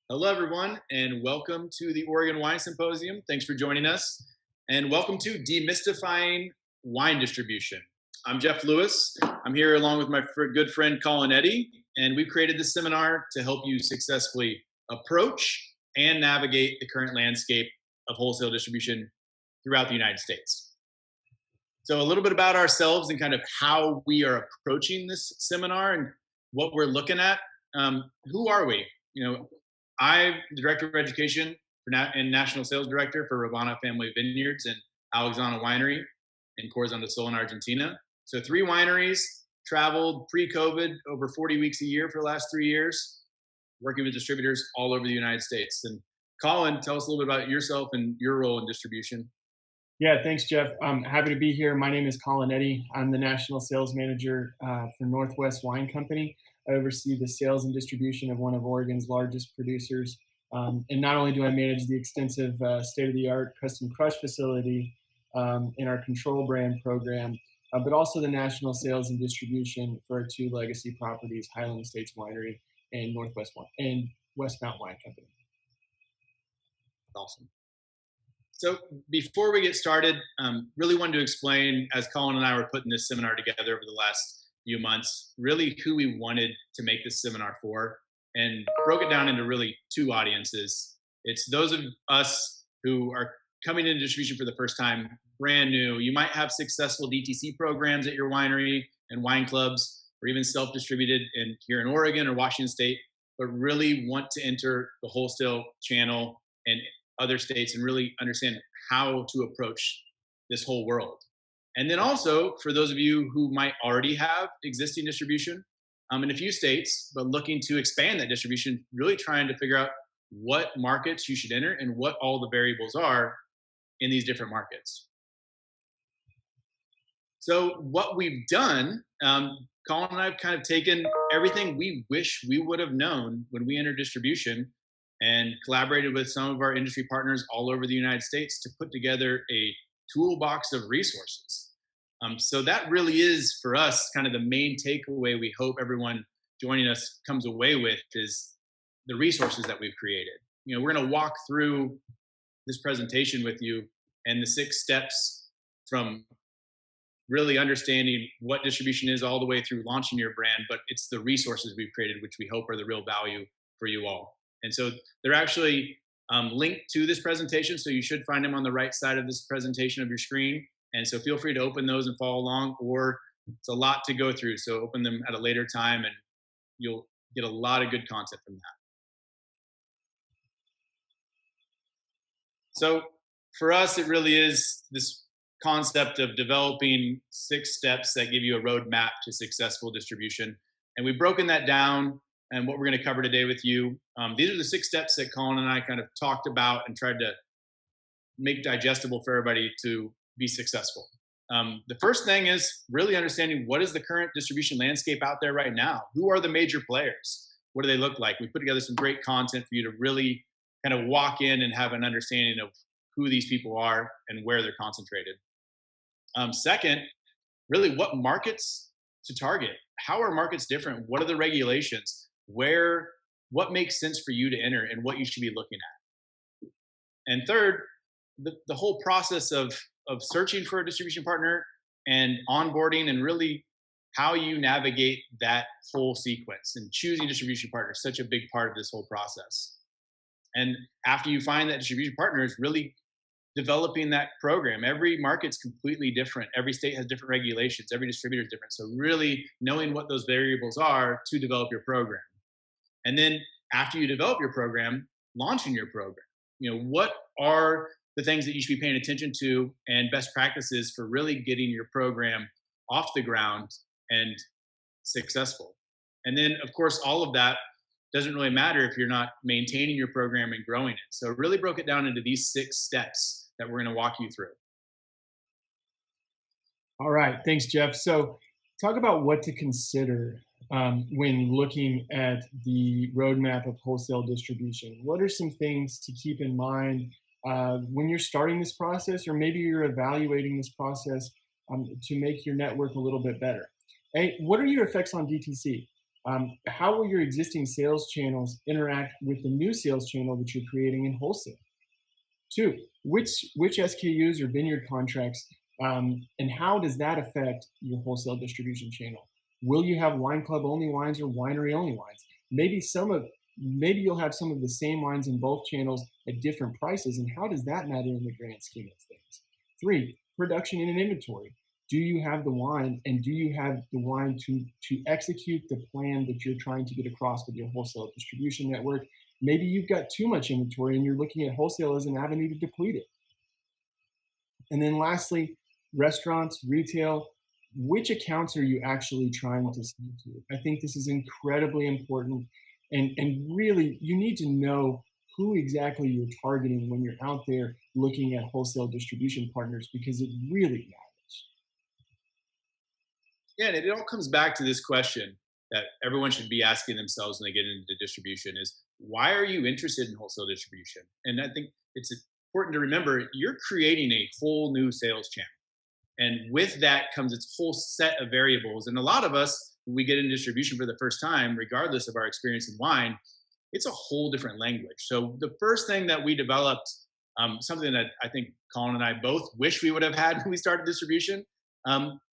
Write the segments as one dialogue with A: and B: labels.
A: Hello, everyone, and welcome to the Oregon Wine Symposium. Thanks for joining us, and welcome to Demystifying Wine Distribution. I'm Jeff Lewis. I'm here along with my good friend Colin Eddy, and we've created this seminar to help you successfully approach and navigate the current landscape of wholesale distribution throughout the United States. So, a little bit about ourselves and kind of how we are approaching this seminar and what we're looking at. Who are we? I'm the Director of Education and National Sales Director for Ravana Family Vineyards and Alexana Winery in Corazon del Sol in Argentina. So 3 wineries, traveled pre-COVID over 40 weeks a year for the last 3 years, working with distributors all over the United States. And Colin, tell us a little bit about yourself and your role in distribution.
B: Yeah, thanks, Jeff. I'm happy to be here. My name is Colin Eddy. I'm the National Sales Manager for Northwest Wine Company. I oversee the sales and distribution of one of Oregon's largest producers. And not only do I manage the extensive state-of-the-art custom crush facility in our control brand program, but also the national sales and distribution for our 2 legacy properties, Highland Estates Winery and Westmount Wine Company.
A: Awesome. So before we get started, really wanted to explain, as Colin and I were putting this seminar together over the last few months, really who we wanted to make this seminar for, and broke it down into really 2 audiences. It's those of us who are coming into distribution for the first time, brand new. You might have successful DTC programs at your winery and wine clubs, or even self-distributed here in Oregon or Washington State, but really want to enter the wholesale channel and other states and really understand how to approach this whole world. And then also for those of you who might already have existing distribution in a few states, but looking to expand that distribution, really trying to figure out what markets you should enter and what all the variables are in these different markets. So what we've done, Colin and I have kind of taken everything we wish we would have known when we entered distribution and collaborated with some of our industry partners all over the United States to put together a toolbox of resources. So that really is, for us, kind of the main takeaway we hope everyone joining us comes away with is the resources that we've created. We're going to walk through this presentation with you and the 6 steps from really understanding what distribution is all the way through launching your brand, but it's the resources we've created, which we hope are the real value for you all. And so they're actually linked to this presentation, so you should find them on the right side of this presentation of your screen. And so feel free to open those and follow along, or it's a lot to go through, so open them at a later time and you'll get a lot of good content from that. So for us, it really is this concept of developing 6 steps that give you a roadmap to successful distribution. And we've broken that down. And what we're going to cover today with you, these are the 6 steps that Colin and I kind of talked about and tried to make digestible for everybody to be successful. The first thing is really understanding what is the current distribution landscape out there right now. Who are the major players? What do they look like? We put together some great content for you to really kind of walk in and have an understanding of who these people are and where they're concentrated. Second, really what markets to target. How are markets different? What are the regulations? What makes sense for you to enter and what you should be looking at. And third, the whole process of searching for a distribution partner and onboarding, and really how you navigate that whole sequence, and choosing distribution partner is such a big part of this whole process. And after you find that distribution partner, is really developing that program. Every market's completely different. Every state has different regulations. Every distributor is different. So really knowing what those variables are to develop your program. And then after you develop your program, launching your program. What are the things that you should be paying attention to and best practices for really getting your program off the ground and successful. And then, of course, all of that doesn't really matter if you're not maintaining your program and growing it. So really broke it down into these 6 steps that we're going to walk you through.
B: All right. Thanks, Jeff. So talk about what to consider when looking at the roadmap of wholesale distribution. What are some things to keep in mind when you're starting this process, or maybe you're evaluating this process to make your network a little bit better? Hey, what are your effects on DTC? How will your existing sales channels interact with the new sales channel that you're creating in wholesale? Two, which SKUs or vineyard contracts, and how does that affect your wholesale distribution channel? Will you have wine club only wines or winery only wines? Maybe some of maybe you'll have some of the same wines in both channels at different prices, and how does that matter in the grand scheme of things? Three, production and inventory. Do you have the wine, and do you have the wine to execute the plan that you're trying to get across with your wholesale distribution network? Maybe you've got too much inventory and you're looking at wholesale as an avenue to deplete it. And then lastly, restaurants, retail, which accounts are you actually trying to sell to? I think this is incredibly important. And really, you need to know who exactly you're targeting when you're out there looking at wholesale distribution partners, because it really matters.
A: Yeah, and it all comes back to this question that everyone should be asking themselves when they get into distribution is why are you interested in wholesale distribution? And I think it's important to remember you're creating a whole new sales channel. And with that comes its whole set of variables. And a lot of us, when we get into distribution for the first time, regardless of our experience in wine, it's a whole different language. So the first thing that we developed, something that I think Colin and I both wish we would have had when we started distribution,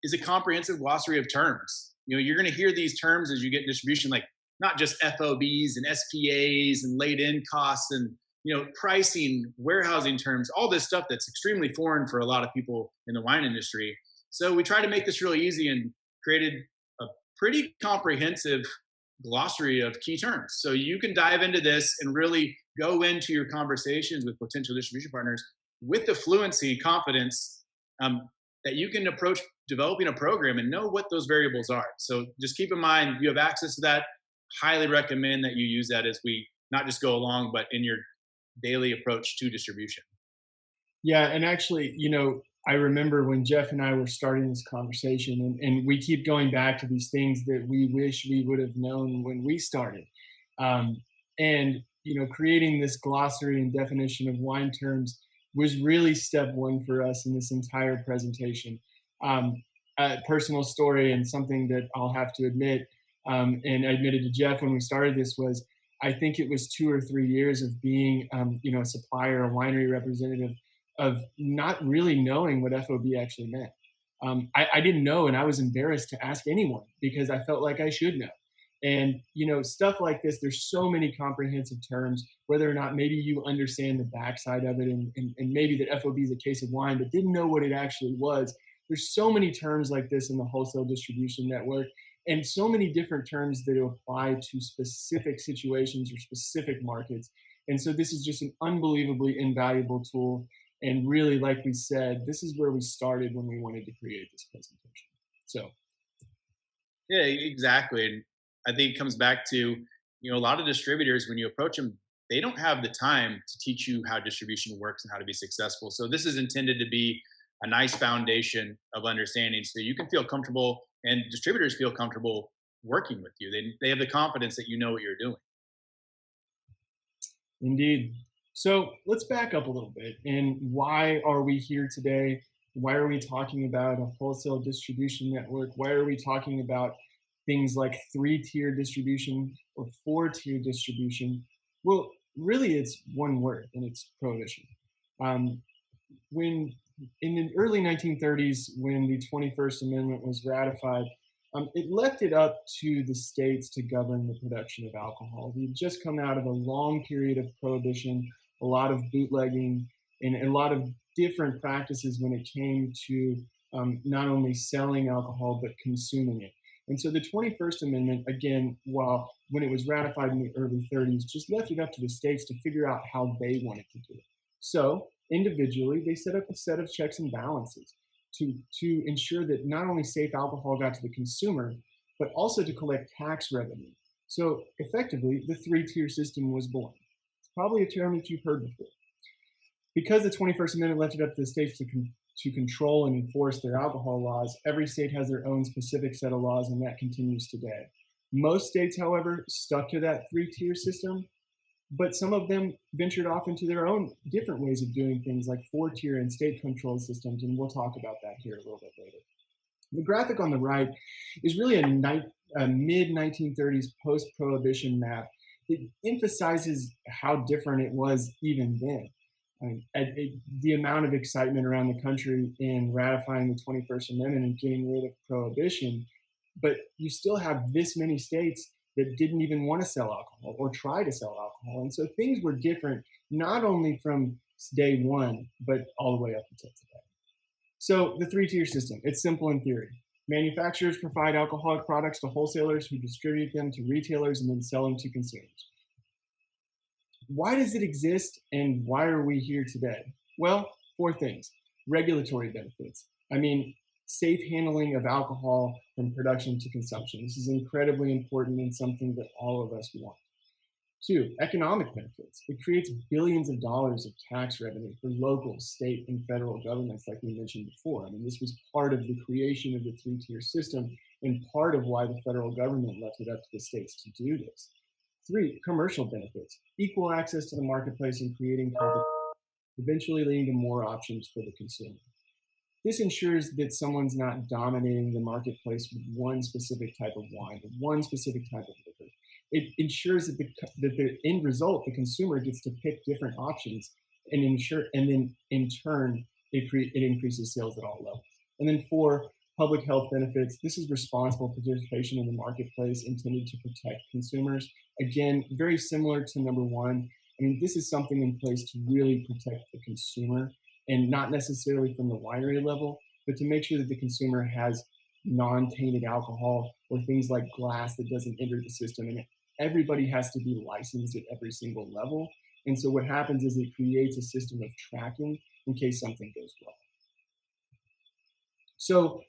A: is a comprehensive glossary of terms. You know, you're going to hear these terms as you get distribution, like not just FOBs and SPAs and laid in costs and pricing, warehousing terms, all this stuff that's extremely foreign for a lot of people in the wine industry. So we tried to make this really easy and created a pretty comprehensive glossary of key terms. So you can dive into this and really go into your conversations with potential distribution partners with the fluency and confidence that you can approach developing a program and know what those variables are. So just keep in mind, you have access to that. Highly recommend that you use that as we not just go along, but in your daily approach to distribution.
B: Yeah, and actually, I remember when Jeff and I were starting this conversation, and we keep going back to these things that we wish we would have known when we started. And, creating this glossary and definition of wine terms was really step one for us in this entire presentation. A personal story and something that I'll have to admit, and I admitted to Jeff when we started this, was I think it was 2 or 3 years of being, a supplier, a winery representative, of not really knowing what FOB actually meant. I didn't know, and I was embarrassed to ask anyone because I felt like I should know. And stuff like this, there's so many comprehensive terms, whether or not maybe you understand the backside of it, and maybe that FOB is a case of wine, but didn't know what it actually was. There's so many terms like this in the wholesale distribution network, and so many different terms that apply to specific situations or specific markets. And so this is just an unbelievably invaluable tool. And really, like we said, this is where we started when we wanted to create this presentation. So,
A: yeah, exactly. And I think it comes back to, a lot of distributors, when you approach them, they don't have the time to teach you how distribution works and how to be successful. So this is intended to be a nice foundation of understanding so you can feel comfortable and distributors feel comfortable working with you. They have the confidence that you know what you're doing.
B: Indeed. So let's back up a little bit. And why are we here today? Why are we talking about a wholesale distribution network? Why are we talking about things like 3-tier distribution or 4-tier distribution? Well, really, it's one word, and it's prohibition. When in the early 1930s, when the 21st Amendment was ratified, it left it up to the states to govern the production of alcohol. We'd just come out of a long period of prohibition, a lot of bootlegging, and a lot of different practices when it came to not only selling alcohol, but consuming it. And so the 21st Amendment, again, when it was ratified in the early 30s, just left it up to the states to figure out how they wanted to do it. So individually, they set up a set of checks and balances to ensure that not only safe alcohol got to the consumer, but also to collect tax revenue. So effectively, the 3-tier system was born. It's probably a term that you've heard before. Because the 21st Amendment left it up to the states to control and enforce their alcohol laws, every state has their own specific set of laws, and that continues today. Most states, however, stuck to that 3-tier system, but some of them ventured off into their own different ways of doing things, like 4-tier and state control systems, and we'll talk about that here a little bit later. The graphic on the right is really a mid 1930s post prohibition map. It emphasizes how different it was even then. The amount of excitement around the country in ratifying the 21st Amendment and getting rid of prohibition, but you still have this many states that didn't even want to sell alcohol or try to sell alcohol. And so things were different, not only from day one, but all the way up until today. So the three-tier system, it's simple in theory. Manufacturers provide alcoholic products to wholesalers who distribute them to retailers and then sell them to consumers. Why does it exist and why are we here today? Well, four things. Regulatory benefits. I mean, safe handling of alcohol from production to consumption. This is incredibly important and something that all of us want. Two, economic benefits. It creates billions of dollars of tax revenue for local, state, and federal governments, like we mentioned before. I mean, this was part of the creation of the three-tier system and part of why the federal government left it up to the states to do this. Three, commercial benefits. Equal access to the marketplace and creating competition, eventually leading to more options for the consumer. This ensures that someone's not dominating the marketplace with one specific type of wine or one specific type of liquor. It ensures that the end result, the consumer gets to pick different options and then in turn, it increases sales at all levels. And then four, public health benefits. This is responsible participation in the marketplace intended to protect consumers. Again, very similar to number one. I mean, this is something in place to really protect the consumer and not necessarily from the winery level, but to make sure that the consumer has non-tainted alcohol or things like glass that doesn't enter the system. And everybody has to be licensed at every single level. And so what happens is it creates a system of tracking in case something goes wrong. So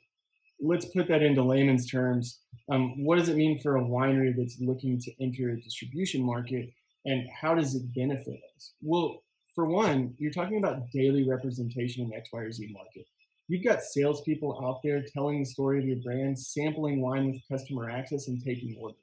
B: let's put that into layman's terms. What does it mean for a winery that's looking to enter a distribution market, and how does it benefit us? Well, for one, you're talking about daily representation in X, Y, or Z market. You've got salespeople out there telling the story of your brand, sampling wine with customer access, and taking orders.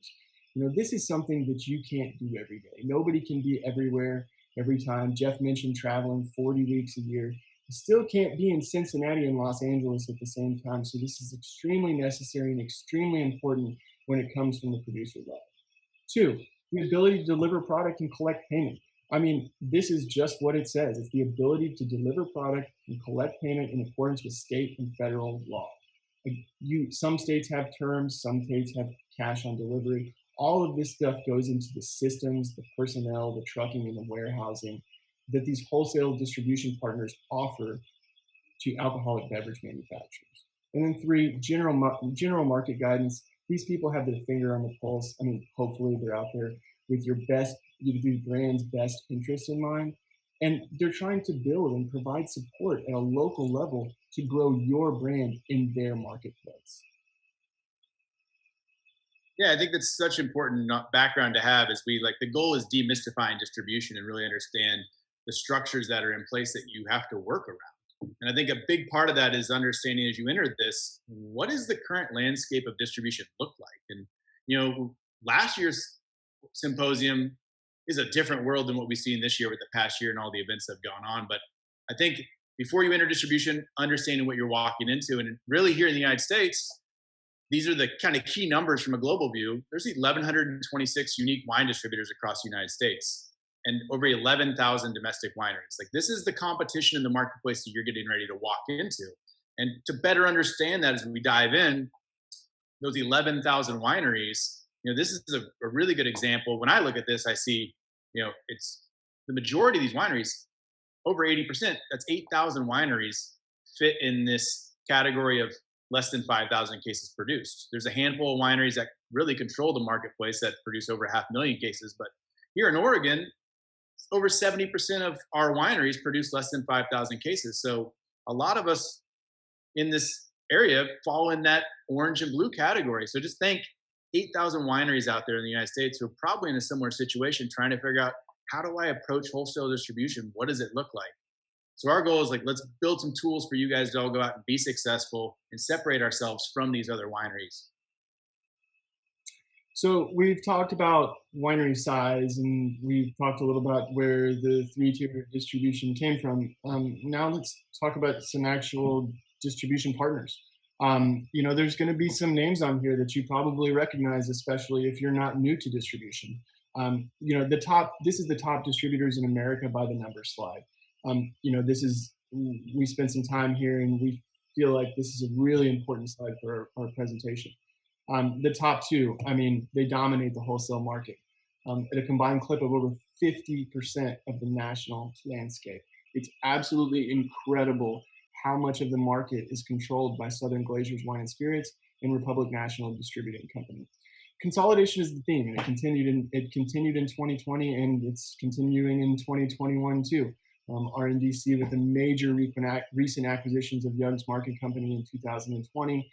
B: You know, this is something that you can't do every day. Nobody can be everywhere every time. Jeff mentioned traveling 40 weeks a year. You still can't be in Cincinnati and Los Angeles at the same time. So this is extremely necessary and extremely important when it comes from the producer level. Two, the ability to deliver product and collect payment. I mean, this is just what it says. It's the ability to deliver product and collect payment in accordance with state and federal law. Some states have terms, some states have cash on delivery. All of this stuff goes into the systems, the personnel, the trucking, and the warehousing that these wholesale distribution partners offer to alcoholic beverage manufacturers. And then three, general market guidance. These people have their finger on the pulse. I mean, hopefully they're out there with your brand's best interest in mind. And they're trying to build and provide support at a local level to grow your brand in their marketplace.
A: Yeah, I think that's such important background to have. Is the goal is demystifying distribution and really understand the structures that are in place that you have to work around. And I think a big part of that is understanding as you enter this, what does the current landscape of distribution look like? And last year's symposium is a different world than what we've seen this year with the past year and all the events that have gone on. But I think before you enter distribution, understanding what you're walking into, and really here in the United States, these are the kind of key numbers from a global view. There's 1,126 unique wine distributors across the United States and over 11,000 domestic wineries. Like, this is the competition in the marketplace that you're getting ready to walk into. And to better understand that as we dive in, those 11,000 wineries, this is a really good example. When I look at this, I see, it's the majority of these wineries, over 80%, that's 8,000 wineries fit in this category of less than 5,000 cases produced. There's a handful of wineries that really control the marketplace that produce over 500,000 cases. But here in Oregon, over 70% of our wineries produce less than 5,000 cases. So a lot of us in this area fall in that orange and blue category. So just think 8,000 wineries out there in the United States who are probably in a similar situation, trying to figure out, how do I approach wholesale distribution? What does it look like? So our goal is let's build some tools for you guys to all go out and be successful and separate ourselves from these other wineries.
B: So we've talked about winery size, and we've talked a little about where the three-tier distribution came from. Now let's talk about some actual distribution partners. There's going to be some names on here that you probably recognize, especially if you're not new to distribution. This is the top distributors in America by the number slide. We spent some time here and we feel like this is a really important slide for our presentation. The top two, I mean, they dominate the wholesale market at a combined clip of over 50% of the national landscape. It's absolutely incredible how much of the market is controlled by Southern Glazer's Wine and Spirits and Republic National Distributing Company. Consolidation is the theme, and it continued in 2020, and it's continuing in 2021 too. RNDC with the major recent acquisitions of Young's Market Company in 2020,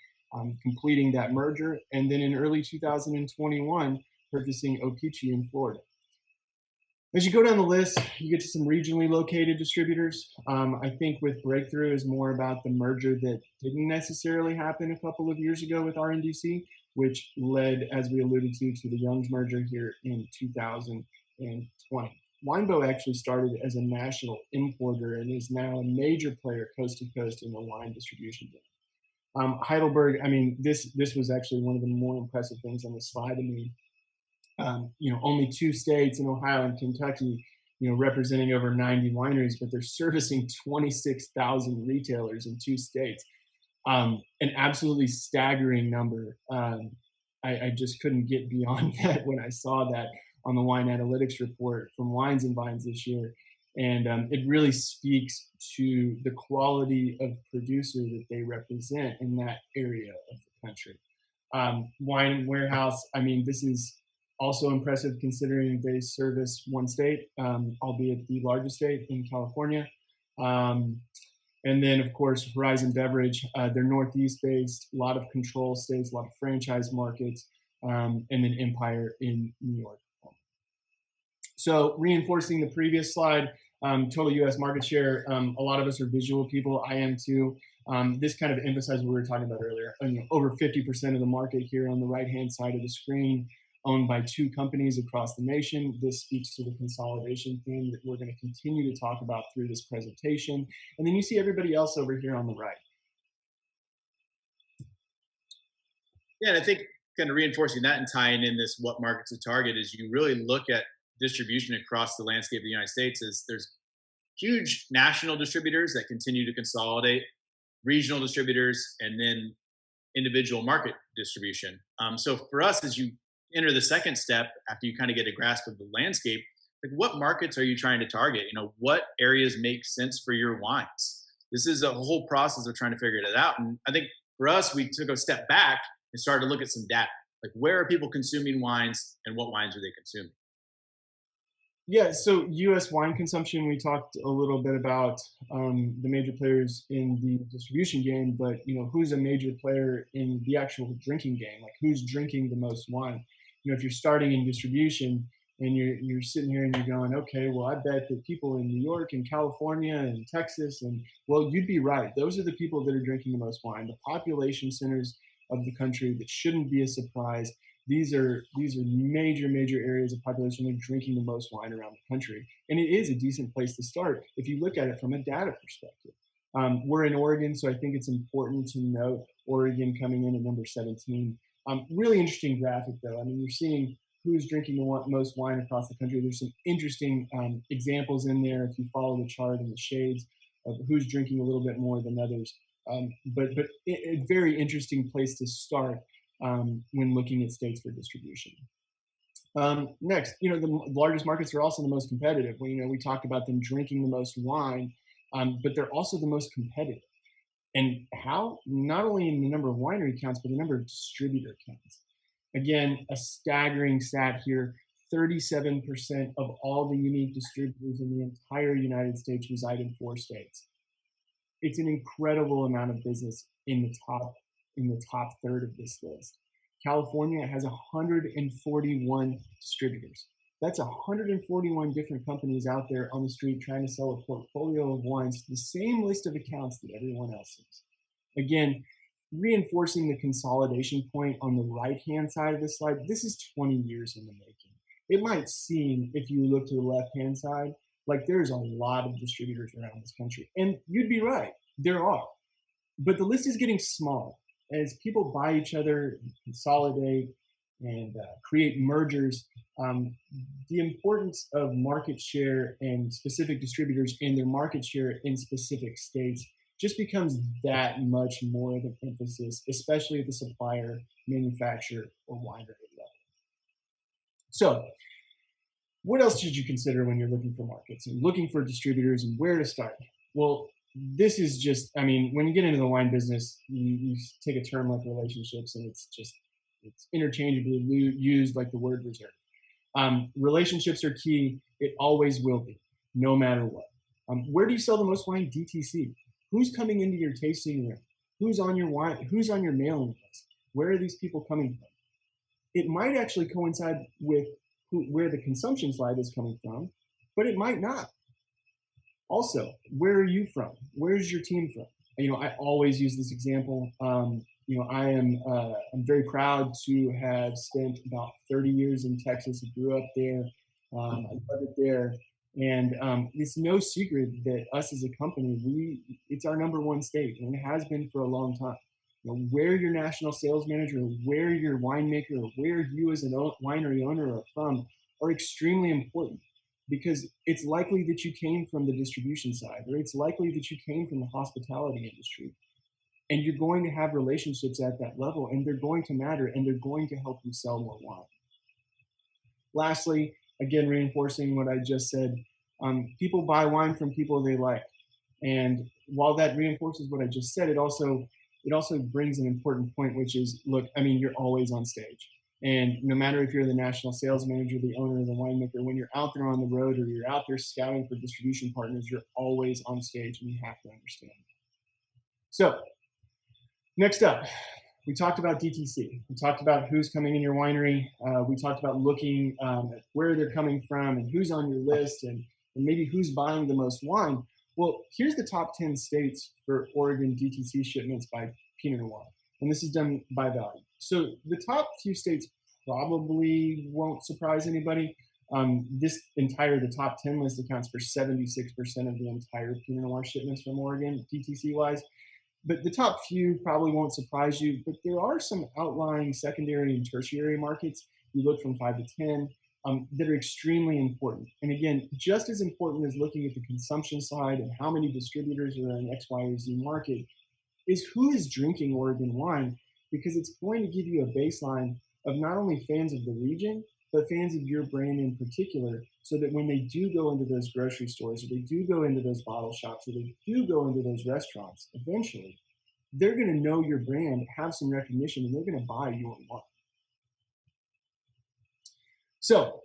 B: completing that merger, and then in early 2021, purchasing Opeachy in Florida. As you go down the list, you get to some regionally located distributors. I think with Breakthrough is more about the merger that didn't necessarily happen a couple of years ago with RNDC, which led, as we alluded to the Young's merger here in 2020. Winebow actually started as a national importer and is now a major player coast to coast in the wine distribution game. Heidelberg, I mean, this was actually one of the more impressive things on the slide to me. Only 2 states in Ohio and Kentucky, representing over 90 wineries, but they're servicing 26,000 retailers in 2 states. An absolutely staggering number. I just couldn't get beyond that when I saw that on the wine analytics report from Wines and Vines this year. And it really speaks to the quality of producer that they represent in that area of the country. Wine Warehouse, I mean, this is also impressive considering they service 1 state, albeit the largest state in California. And then, of course, Horizon Beverage, they're Northeast based, a lot of control states, a lot of franchise markets, and then Empire in New York. So reinforcing the previous slide, total US market share, a lot of us are visual people, I am too. This kind of emphasizes what we were talking about earlier. Over 50% of the market here on the right-hand side of the screen, owned by 2 companies across the nation. This speaks to the consolidation theme that we're going to continue to talk about through this presentation. And then you see everybody else over here on the right.
A: Yeah, and I think kind of reinforcing that and tying in this what markets to target is you really look at distribution across the landscape of the United States as there's huge national distributors that continue to consolidate, regional distributors, and then individual market distribution. So for us, as you enter the second step, after you kind of get a grasp of the landscape, like what markets are you trying to target? What areas make sense for your wines? This is a whole process of trying to figure it out. And I think for us, we took a step back and started to look at some data. Like where are people consuming wines and what wines are they consuming?
B: Yeah, so U.S. wine consumption, we talked a little bit about the major players in the distribution game, but who's a major player in the actual drinking game? Like who's drinking the most wine? If you're starting in distribution and you're sitting here and you're going, okay, well, I bet that people in New York and California and Texas, and well, you'd be right. Those are the people that are drinking the most wine. The population centers of the country, that shouldn't be a surprise. These are major areas of population that are drinking the most wine around the country. And it is a decent place to start if you look at it from a data perspective. We're in Oregon, so I think it's important to note Oregon coming in at number 17. Really interesting graphic, though. I mean, you're seeing who's drinking the most wine across the country. There's some interesting examples in there if you follow the chart and the shades of who's drinking a little bit more than others. But a very interesting place to start when looking at states for distribution. Next, the largest markets are also the most competitive. We talked about them drinking the most wine, but they're also the most competitive. And how? Not only in the number of winery counts, but the number of distributor counts. Again, a staggering stat here, 37% of all the unique distributors in the entire United States reside in 4 states. It's an incredible amount of business in the top third of this list. California has 141 distributors. That's 141 different companies out there on the street trying to sell a portfolio of wines to the same list of accounts that everyone else is. Again, reinforcing the consolidation point on the right-hand side of this slide, this is 20 years in the making. It might seem, if you look to the left-hand side, like there's a lot of distributors around this country. And you'd be right, there are. But the list is getting smaller. as people buy each other, consolidate, and create mergers, um, the importance of market share and specific distributors and their market share in specific states just becomes that much more of an emphasis, especially at the supplier, manufacturer, or winery level. So, what else should you consider when you're looking for markets and looking for distributors and where to start? Well, this is just, I mean, when you get into the wine business, you take a term like relationships and it's interchangeably used like the word reserve. Relationships are key. It always will be, no matter what. Where do you sell the most wine? DTC. Who's coming into your tasting room? Who's on your wine? Who's on your mailing list? Where are these people coming from? It might actually coincide with where the consumption slide is coming from, but it might not. Also, where are you from? Where's your team from? I always use this example. I'm very proud to have spent about 30 years in Texas. I grew up there. I love it there. And it's no secret that us as a company, it's our number one state, and it has been for a long time. Where your national sales manager, where your winemaker, or where you as a winery owner are from are extremely important, because it's likely that you came from the distribution side, or it's likely that you came from the hospitality industry. And you're going to have relationships at that level, and they're going to matter, and they're going to help you sell more wine. Lastly, again, reinforcing what I just said, people buy wine from people they like. And while that reinforces what I just said, it also brings an important point, which is, look, I mean, you're always on stage. And no matter if you're the national sales manager, the owner, the winemaker, when you're out there on the road or you're out there scouting for distribution partners, you're always on stage, and you have to understand that. So next up, we talked about DTC. We talked about who's coming in your winery. We talked about looking at where they're coming from and who's on your list, and maybe who's buying the most wine. Well, here's the top 10 states for Oregon DTC shipments by Pinot Noir. And this is done by value. So the top few states probably won't surprise anybody. The top 10 list accounts for 76% of the entire Pinot Noir shipments from Oregon, DTC wise. But the top few probably won't surprise you, but there are some outlying secondary and tertiary markets. You look from 5 to 10 that are extremely important. And again, just as important as looking at the consumption side and how many distributors are in X, Y, or Z market is who is drinking Oregon wine, because it's going to give you a baseline of not only fans of the region, but fans of your brand in particular, so that when they do go into those grocery stores, or they do go into those bottle shops, or they do go into those restaurants, eventually, they're going to know your brand, have some recognition, and they're going to buy your wine. So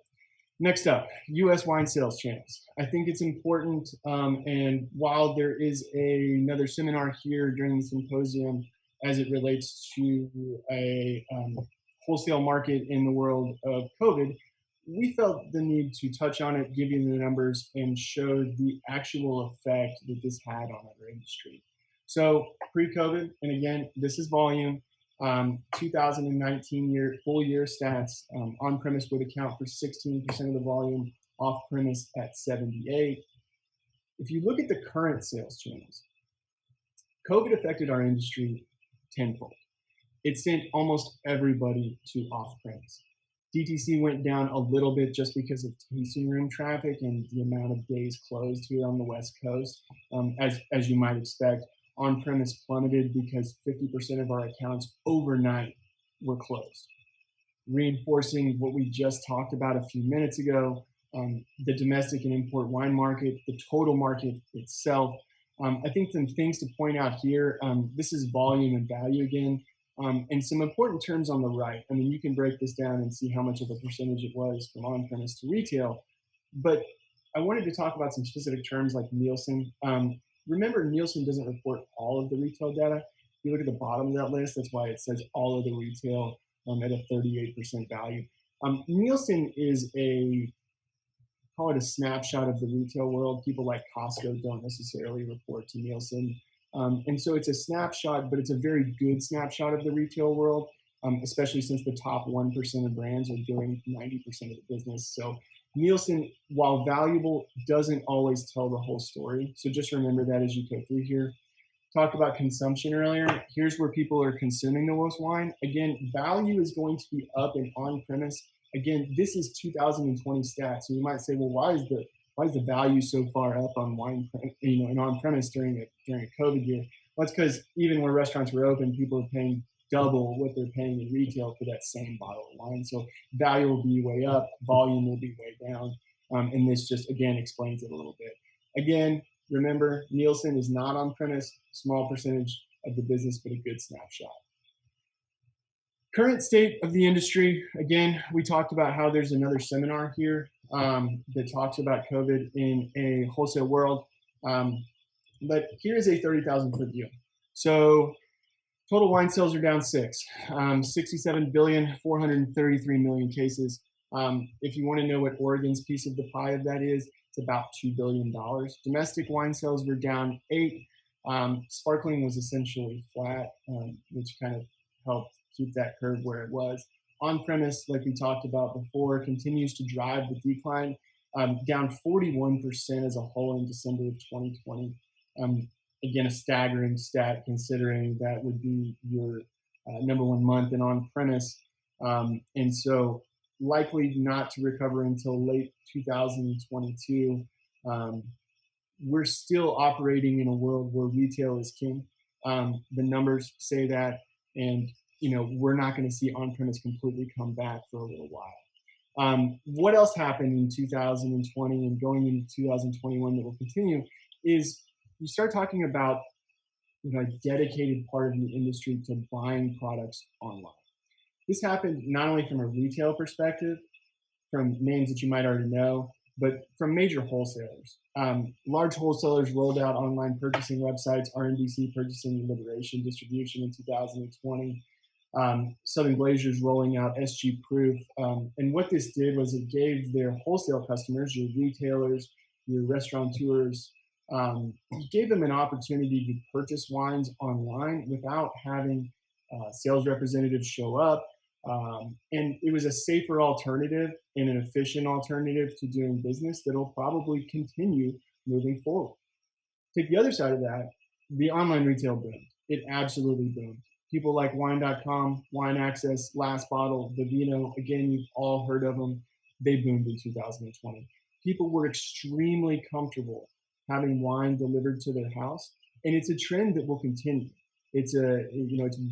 B: next up, U.S. wine sales channels. I think it's important, and while there is another seminar here during the symposium as it relates to a wholesale market in the world of COVID, we felt the need to touch on it, give you the numbers, and show the actual effect that this had on our industry. So pre-COVID, and again, this is volume, 2019 full year stats, on-premise would account for 16% of the volume, off-premise at 78. If you look at the current sales channels, COVID affected our industry tenfold. It sent almost everybody to off-premise. DTC went down a little bit just because of tasting room traffic and the amount of days closed here on the West Coast. As you might expect, on-premise plummeted because 50% of our accounts overnight were closed. Reinforcing what we just talked about a few minutes ago, the domestic and import wine market, the total market itself. I think some things to point out here, this is volume and value again. And some important terms on the right. I mean, you can break this down and see how much of a percentage it was from on-premise to retail. But I wanted to talk about some specific terms like Nielsen. Remember, Nielsen doesn't report all of the retail data. If you look at the bottom of that list, that's why it says all of the retail at a 38% value. Nielsen is call it a snapshot of the retail world. People like Costco don't necessarily report to Nielsen. And so it's a snapshot, but it's a very good snapshot of the retail world, especially since the top 1% of brands are doing 90% of the business. So Nielsen, while valuable, doesn't always tell the whole story. So just remember that as you go through here. talked about consumption earlier. Here's where people are consuming the most wine. Again, value is going to be up in on-premise. Again, this is 2020 stats. So you might say, well, why is the value so far up on wine, and on-premise during a COVID year? Well, it's because even when restaurants were open, people are paying double what they're paying in retail for that same bottle of wine. So value will be way up, volume will be way down. And this just, again, explains it a little bit. Again, remember, Nielsen is not on premise, small percentage of the business, but a good snapshot. Current state of the industry, again, we talked about how there's another seminar here that talks about COVID in a wholesale world. But here is a 30,000 foot view. So total wine sales are down 67 billion, 433 million cases. If you want to know what Oregon's piece of the pie of that is, it's about $2 billion. Domestic wine sales were down 8. Sparkling was essentially flat, which kind of helped keep that curve where it was. On-premise, like we talked about before, continues to drive the decline, down 41% as a whole in December of 2020. Again, a staggering stat considering that would be your number one month in on-premise. And so likely not to recover until late 2022. We're still operating in a world where retail is king. The numbers say that, and we're not going to see on-premise completely come back for a little while. What else happened in 2020 and going into 2021 that will continue is you start talking about a dedicated part of the industry to buying products online. This happened not only from a retail perspective, from names that you might already know, but from major wholesalers. Large wholesalers rolled out online purchasing websites, RNDC Purchasing and Liberation Distribution in 2020. Southern Glazer's rolling out SG Proof. And what this did was it gave their wholesale customers, your retailers, your restaurateurs, gave them an opportunity to purchase wines online without having sales representatives show up. And it was a safer alternative and an efficient alternative to doing business that will probably continue moving forward. Take the other side of that, the online retail boomed. It absolutely boomed. People like wine.com, Wine Access, Last Bottle, Vivino, again, you've all heard of them. They boomed in 2020. People were extremely comfortable having wine delivered to their house, and it's a trend that will continue. It's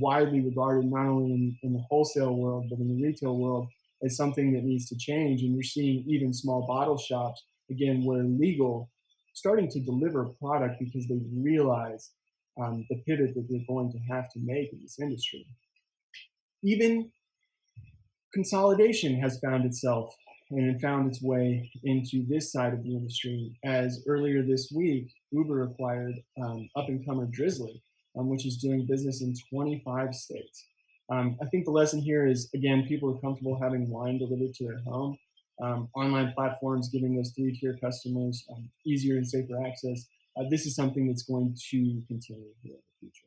B: widely regarded not only in the wholesale world but in the retail world as something that needs to change. And you're seeing even small bottle shops, again, where legal, starting to deliver product because they realize the pivot that they're going to have to make in this industry. Even consolidation has found itself and found its way into this side of the industry, as earlier this week, Uber acquired up-and-comer Drizzly, which is doing business in 25 states. I think the lesson here is, again, people are comfortable having wine delivered to their home. Online platforms giving those three-tier customers easier and safer access. This is something that's going to continue here in the future.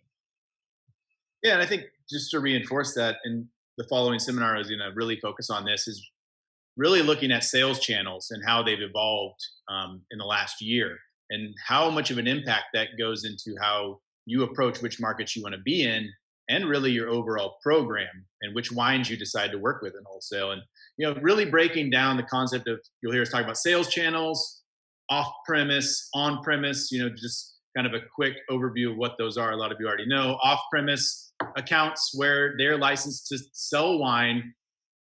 A: Yeah, and I think just to reinforce that, in the following seminar, I was going to really focus on this, is really looking at sales channels and how they've evolved in the last year, and how much of an impact that goes into how you approach which markets you want to be in, and really your overall program and which wines you decide to work with in wholesale. And really breaking down the concept of, you'll hear us talk about sales channels, off-premise, on-premise, just kind of a quick overview of what those are. A lot of you already know. Off-premise accounts where they're licensed to sell wine,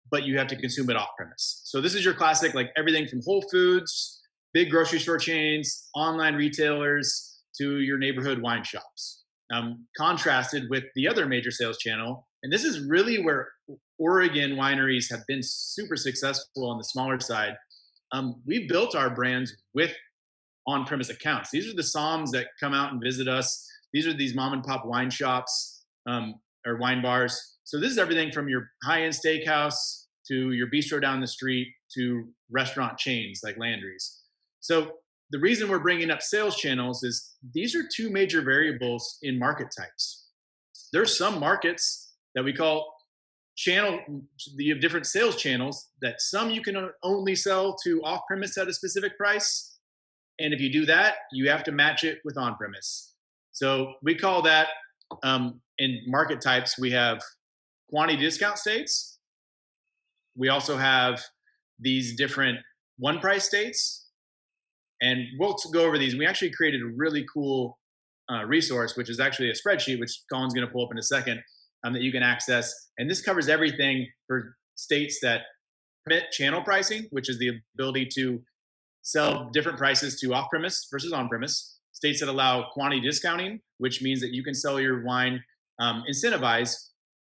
A: but you have to consume it off-premise. So this is your classic, like everything from Whole Foods, big grocery store chains, online retailers, to your neighborhood wine shops. Contrasted with the other major sales channel, and this is really where Oregon wineries have been super successful on the smaller side. We've built our brands with on-premise accounts. These are the somms that come out and visit us. These are these mom and pop wine shops or wine bars. So this is everything from your high-end steakhouse to your bistro down the street to restaurant chains like Landry's. So the reason we're bringing up sales channels is these are two major variables in market types. There's some markets that we call channel, you have different sales channels, that some you can only sell to off-premise at a specific price. And if you do that, you have to match it with on-premise. So we call that in market types, we have quantity discount states. We also have these different one price states. And we'll go over these. We actually created a really cool resource, which is actually a spreadsheet, which Colin's going to pull up in a second, that you can access. And this covers everything for states that permit channel pricing, which is the ability to sell different prices to off premise versus on premise. States that allow quantity discounting, which means that you can sell your wine, incentivize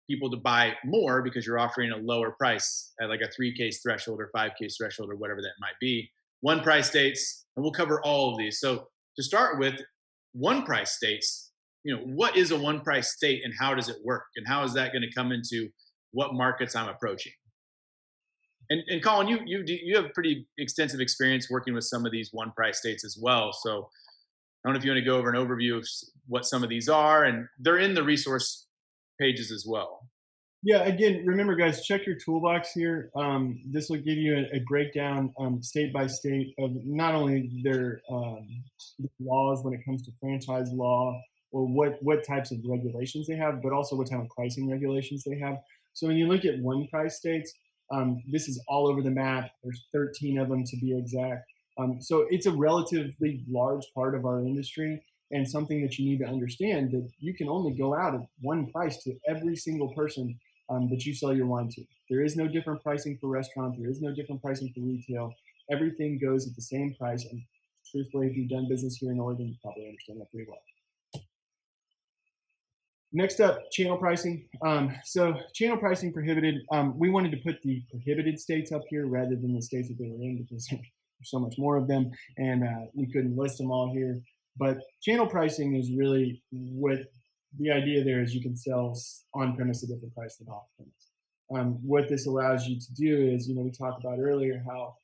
A: people to buy more because you're offering a lower price at like a 3 case threshold or 5 case threshold or whatever that might be. One price states, and we'll cover all of these. So to start with, one price states, what is a one price state and how does it work? And how is that going to come into what markets I'm approaching? And Colin, you have pretty extensive experience working with some of these one price states as well. So I don't know if you want to go over an overview of what some of these are, and they're in the resource pages as well.
B: Yeah, again, remember, guys, check your toolbox here. This will give you a breakdown state by state of not only their laws when it comes to franchise law or what types of regulations they have, but also what type of pricing regulations they have. So when you look at one price states, this is all over the map. There's 13 of them to be exact. So it's a relatively large part of our industry and something that you need to understand that you can only go out at one price to every single person that you sell your wine to. There is no different pricing for restaurants. There is no different pricing for retail. Everything goes at the same price. And truthfully, if you've done business here in Oregon, you probably understand that pretty well. Next up, channel pricing. So channel pricing prohibited. We wanted to put the prohibited states up here rather than the states that they were in because there's so much more of them, and we couldn't list them all here. But channel pricing is really what the idea there is. You can sell on premise a different price than off premise. What this allows you to do is, we talked about earlier how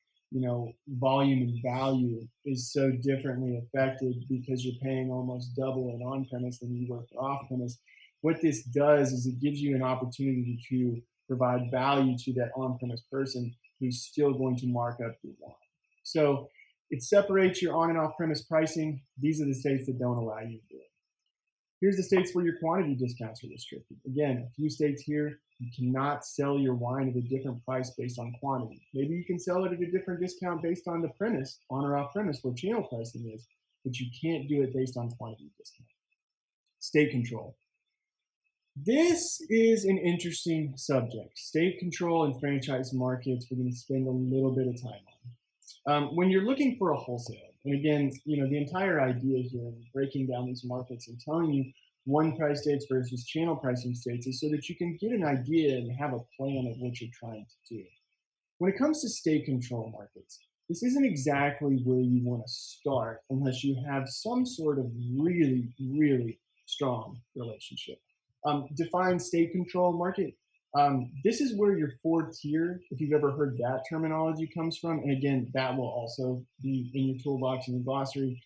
B: volume and value is so differently affected because you're paying almost double in on premise than you were for off premise. What this does is it gives you an opportunity to provide value to that on premise person who's still going to mark up your wine. So it separates your on and off premise pricing. These are the states that don't allow you to do it. Here's the states where your quantity discounts are restricted. Again, a few states here, you cannot sell your wine at a different price based on quantity. Maybe you can sell it at a different discount based on the premise, on or off premise, where channel pricing is, but you can't do it based on quantity discount. State control. This is an interesting subject. State control and franchise markets, we're going to spend a little bit of time on. When you're looking for a wholesaler, and again, the entire idea here in breaking down these markets and telling you one price states versus channel pricing states is so that you can get an idea and have a plan of what you're trying to do. When it comes to state control markets, this isn't exactly where you want to start unless you have some sort of really, really strong relationship. Define state control market. This is where your 4-tier, if you've ever heard that terminology, comes from. And again, that will also be in your toolbox and your glossary.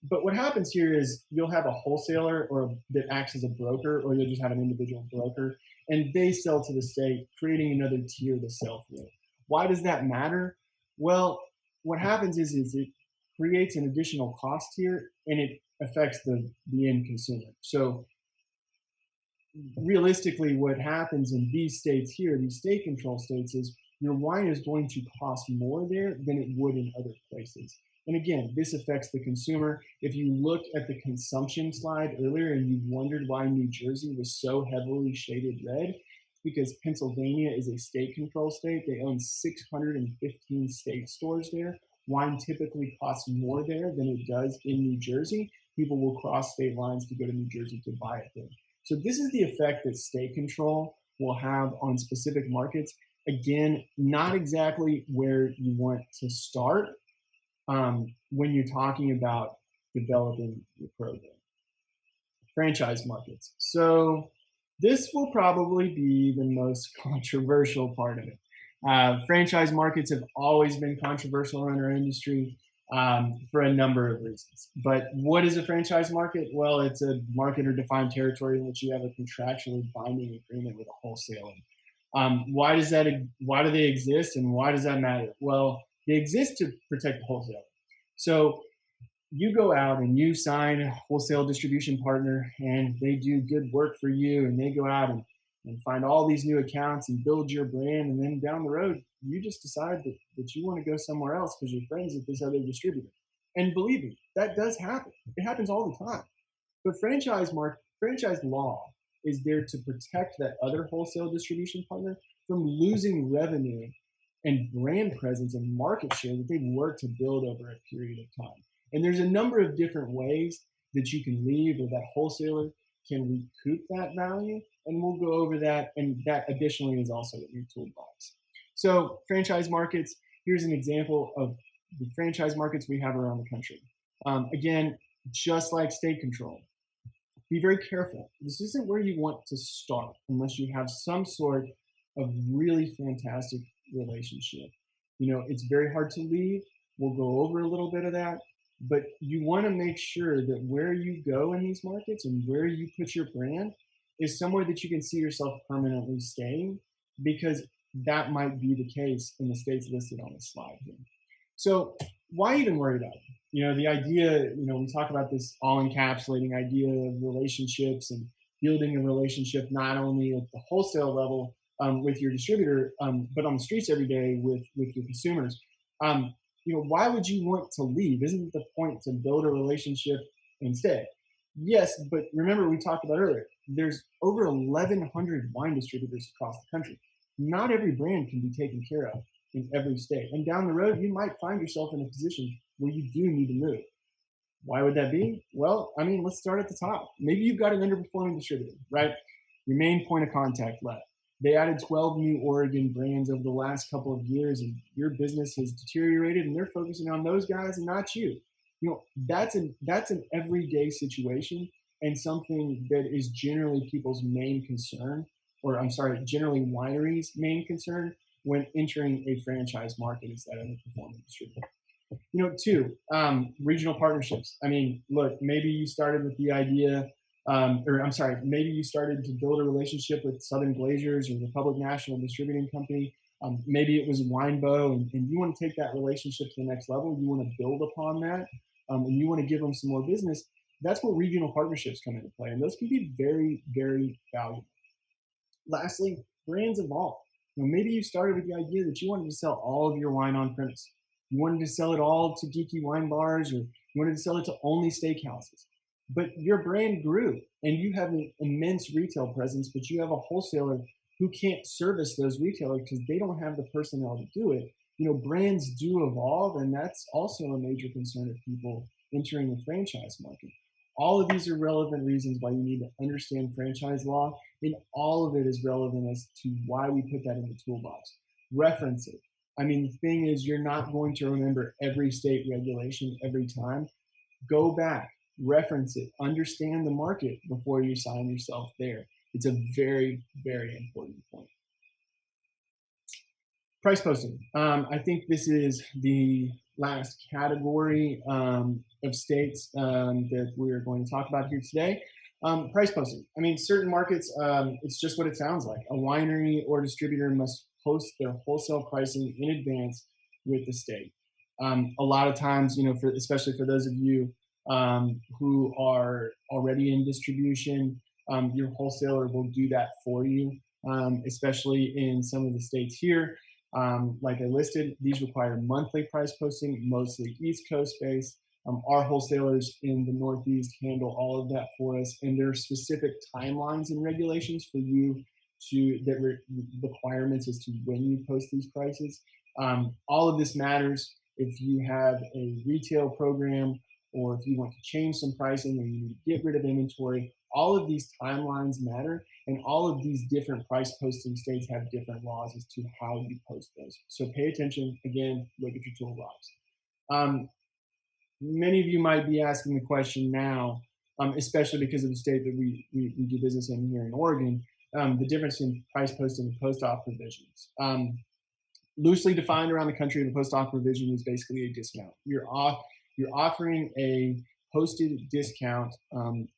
B: But what happens here is you'll have a wholesaler that acts as a broker, or you'll just have an individual broker, and they sell to the state, creating another tier to sell through. Why does that matter? Well, what happens is it creates an additional cost here, and it affects the end consumer. So realistically, what happens in these states here, these state control states, is your wine is going to cost more there than it would in other places. And again, this affects the consumer. If you looked at the consumption slide earlier and you wondered why New Jersey was so heavily shaded red, because Pennsylvania is a state control state. They own 615 state stores there. Wine typically costs more there than it does in New Jersey. People will cross state lines to go to New Jersey to buy it there. So this is the effect that state control will have on specific markets. Again, not exactly where you want to start when you're talking about developing your program. Franchise markets. So this will probably be the most controversial part of it. Franchise markets have always been controversial in our industry for a number of reasons. But what is a franchise market? Well, it's a market or defined territory in which you have a contractually binding agreement with a wholesaler. Why do they exist, and why does that matter? Well, they exist to protect the wholesaler. So you go out and you sign a wholesale distribution partner and they do good work for you and they go out and find all these new accounts and build your brand. And then down the road, you just decide that you want to go somewhere else because you're friends with this other distributor. And believe me, that does happen. It happens all the time. But franchise law is there to protect that other wholesale distribution partner from losing revenue and brand presence and market share that they've worked to build over a period of time. And there's a number of different ways that you can leave or that wholesaler can recoup that value. And we'll go over that. And that additionally is also in your toolbox. So franchise markets, here's an example of the franchise markets we have around the country. Again, just like state control, be very careful. This isn't where you want to start unless you have some sort of really fantastic relationship. It's very hard to leave. We'll go over a little bit of that, but you want to make sure that where you go in these markets and where you put your brand is somewhere that you can see yourself permanently staying, because that might be the case in the states listed on the slide here. So why even worry about it? The idea, we talk about this all encapsulating idea of relationships and building a relationship not only at the wholesale level with your distributor, but on the streets every day with your consumers. Why would you want to leave? Isn't the point to build a relationship and stay? Yes, but remember we talked about earlier, there's over 1,100 wine distributors across the country. Not every brand can be taken care of in every state. And down the road, you might find yourself in a position where you do need to move. Why would that be? Well, let's start at the top. Maybe you've got an underperforming distributor, right? Your main point of contact left. They added 12 new Oregon brands over the last couple of years, and your business has deteriorated, and they're focusing on those guys and not you. That's an everyday situation and something that is generally people's main concern, or I'm sorry, generally wineries' main concern when entering a franchise market is that underperforming distributor. Two, regional partnerships. Look, maybe you started with the idea, maybe you started to build a relationship with Southern Glaziers or Republic National Distributing Company. Maybe it was Winebow, and you want to take that relationship to the next level. You want to build upon that, and you want to give them some more business. That's where regional partnerships come into play, and those can be very, very valuable. Lastly, brands evolve. Maybe you started with the idea that you wanted to sell all of your wine on premise. You wanted to sell it all to geeky wine bars, or you wanted to sell it to only steakhouses. But your brand grew and you have an immense retail presence, but you have a wholesaler who can't service those retailers because they don't have the personnel to do it. Brands do evolve, and that's also a major concern of people entering the franchise market. All of these are relevant reasons why you need to understand franchise law, and all of it is relevant as to why we put that in the toolbox. Reference it. The thing is, you're not going to remember every state regulation every time. Go back, reference it, understand the market before you sign yourself there. It's a very, very important point. Price posting. I think this is the last category of states that we're going to talk about here today. Price posting. Certain markets, it's just what it sounds like. A winery or distributor must post their wholesale pricing in advance with the state. A lot of times, especially for those of you who are already in distribution, your wholesaler will do that for you, especially in some of the states here. Like I listed, these require monthly price posting, mostly East Coast based. Our wholesalers in the Northeast handle all of that for us, and there are specific timelines and regulations for you requirements as to when you post these prices. All of this matters if you have a retail program or if you want to change some pricing or you need to get rid of inventory. All of these timelines matter, and all of these different price posting states have different laws as to how you post those. So pay attention. Again, look at your toolbox. Many of you might be asking the question now, especially because of the state that we do business in here in Oregon, the difference in price posting and post-op provisions. Loosely defined around the country, the post-op provision is basically a discount. You're offering a posted discount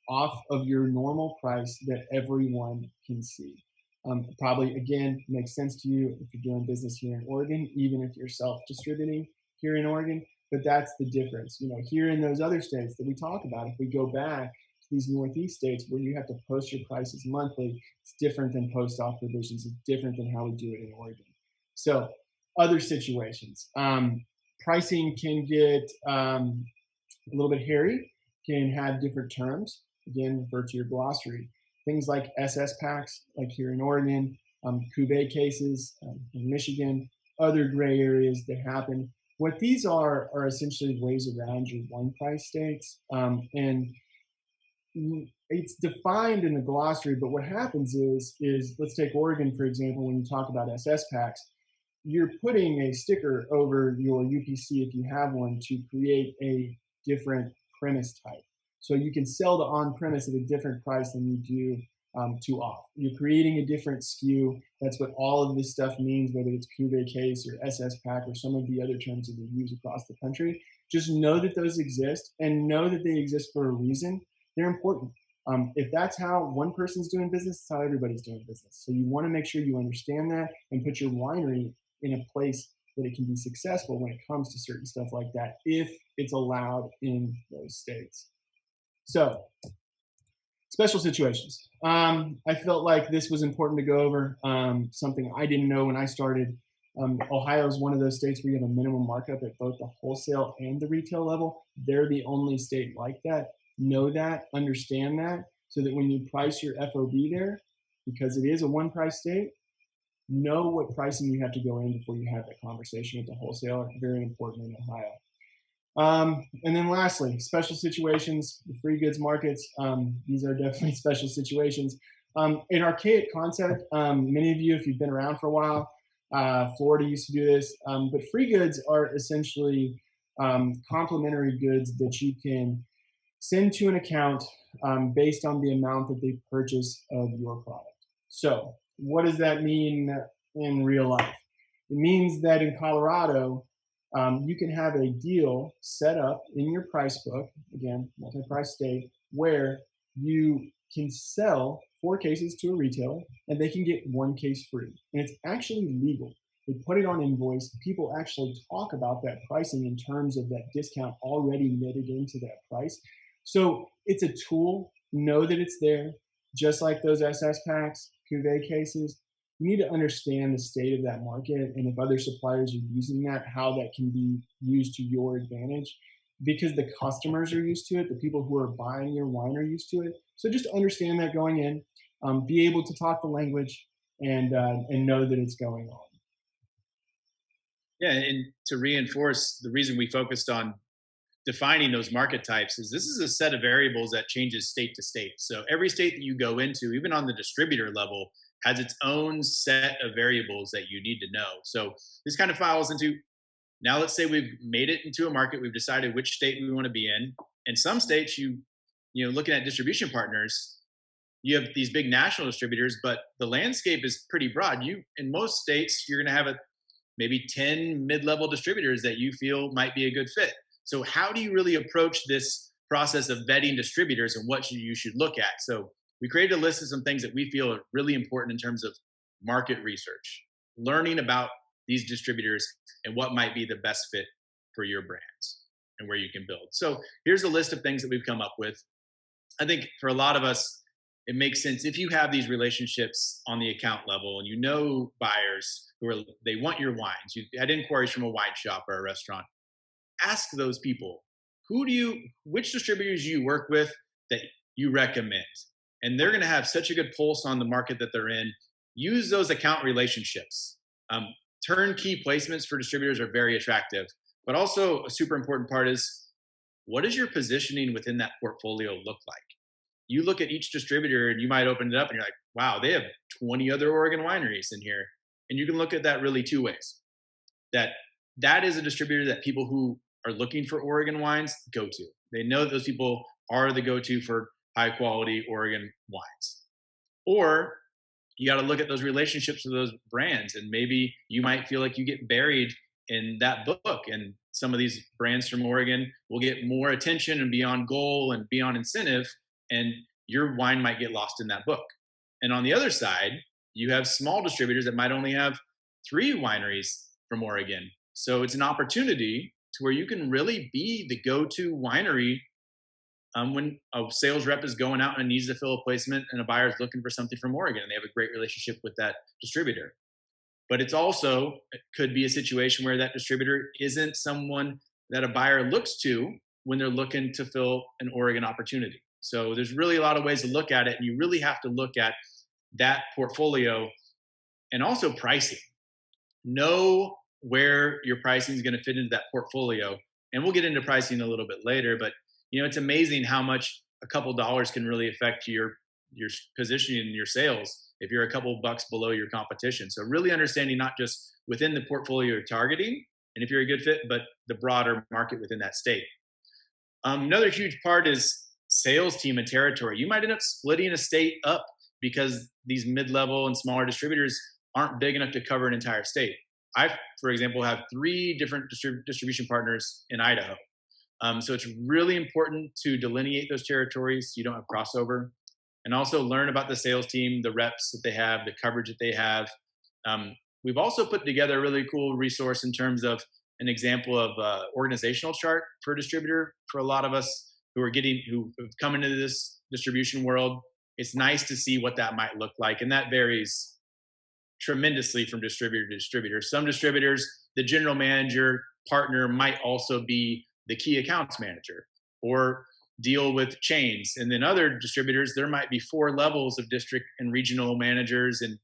B: off of your normal price that everyone can see. Probably, again, makes sense to you if you're doing business here in Oregon, even if you're self-distributing here in Oregon. but that's the difference. Here in those other states that we talk about, if we go back to these Northeast states where you have to post your prices monthly, it's different than post off provisions. It's different than how we do it in Oregon. So, other situations, pricing can get a little bit hairy, can have different terms. Again, refer to your glossary. Things like SS packs, like here in Oregon, Cube cases in Michigan, other gray areas that happen. What these are essentially ways around your one price states. And it's defined in the glossary, but what happens is let's take Oregon, for example, when you talk about SS packs, you're putting a sticker over your UPC if you have one to create a different premise type. So you can sell the on-premise at a different price than you do to off. You're creating a different SKU. That's what all of this stuff means, whether it's Cube case or SS pack or some of the other terms that we use across the country. Just know that those exist and know that they exist for a reason. They're important. If that's how one person's doing business, that's how everybody's doing business. So you want to make sure you understand that and put your winery in a place that it can be successful when it comes to certain stuff like that, if it's allowed in those states. So, special situations. I felt like this was important to go over, something I didn't know when I started. Ohio is one of those states where you have a minimum markup at both the wholesale and the retail level. They're the only state like that. Know that, understand that, so that when you price your FOB there, because it is a one price state, know what pricing you have to go in before you have that conversation with the wholesaler. Very important in Ohio. And then lastly, special situations, the free goods markets. These are definitely special situations. An archaic concept. Many of you, if you've been around for a while, Florida used to do this, but free goods are essentially complementary goods that you can send to an account based on the amount that they purchase of your product. So what does that mean in real life? It means that in Colorado, you can have a deal set up in your price book, again, multi-price state, where you can sell 4 cases to a retailer and they can get 1 case free. And it's actually legal. They put it on invoice. People actually talk about that pricing in terms of that discount already netted into that price. So it's a tool. Know that it's there, just like those SS packs, cuvee cases. You need to understand the state of that market and if other suppliers are using that, how that can be used to your advantage, because the customers are used to it. The people who are buying your wine are used to it. So just understand that going in, be able to talk the language and know that it's going on.
A: Yeah, and to reinforce the reason we focused on defining those market types is this is a set of variables that changes state to state. So every state that you go into, even on the distributor level, has its own set of variables that you need to know. So this kind of files into, now let's say we've made it into a market, we've decided which state we want to be in. And some states, looking at distribution partners, you have these big national distributors, but the landscape is pretty broad. In most states, you're going to have maybe 10 mid-level distributors that you feel might be a good fit. So how do you really approach this process of vetting distributors and what you should look at? So we created a list of some things that we feel are really important in terms of market research, learning about these distributors and what might be the best fit for your brands and where you can build. So here's a list of things that we've come up with. I think for a lot of us, it makes sense if you have these relationships on the account level and you know buyers they want your wines. You had inquiries from a wine shop or a restaurant. Ask those people, which distributors you work with that you recommend? And they're going to have such a good pulse on the market that they're in. Use those account relationships. Turnkey placements for distributors are very attractive, but also a super important part is, what does your positioning within that portfolio look like? You look at each distributor and you might open it up and you're like, wow, they have 20 other Oregon wineries in here. And you can look at that really 2 ways. That is a distributor that people who are looking for Oregon wines go to. They know that those people are the go-to for high quality Oregon wines. Or you got to look at those relationships with those brands. And maybe you might feel like you get buried in that book. And some of these brands from Oregon will get more attention and be on goal and be on incentive. And your wine might get lost in that book. And on the other side, you have small distributors that might only have 3 wineries from Oregon. So it's an opportunity to where you can really be the go-to winery when a sales rep is going out and needs to fill a placement and a buyer is looking for something from Oregon and they have a great relationship with that distributor. But it could be a situation where that distributor isn't someone that a buyer looks to when they're looking to fill an Oregon opportunity. So there's really a lot of ways to look at it, and you really have to look at that portfolio and also pricing. Know where your pricing is going to fit into that portfolio, and we'll get into pricing a little bit later. But it's amazing how much a couple dollars can really affect your positioning and your sales if you're a couple bucks below your competition. So really understanding not just within the portfolio you're targeting, and if you're a good fit, but the broader market within that state. Another huge part is sales team and territory. You might end up splitting a state up because these mid-level and smaller distributors aren't big enough to cover an entire state. I, for example, have 3 different distribution partners in Idaho. So it's really important to delineate those territories so you don't have crossover, and also learn about the sales team, the reps that they have, the coverage that they have. We've also put together a really cool resource in terms of an example of organizational chart for a distributor. For a lot of us who have come into this distribution world, it's nice to see what that might look like, and that varies tremendously from distributor to distributor. Some distributors, the general manager partner might also be the key accounts manager or deal with chains. And then other distributors, there might be 4 levels of district and regional managers and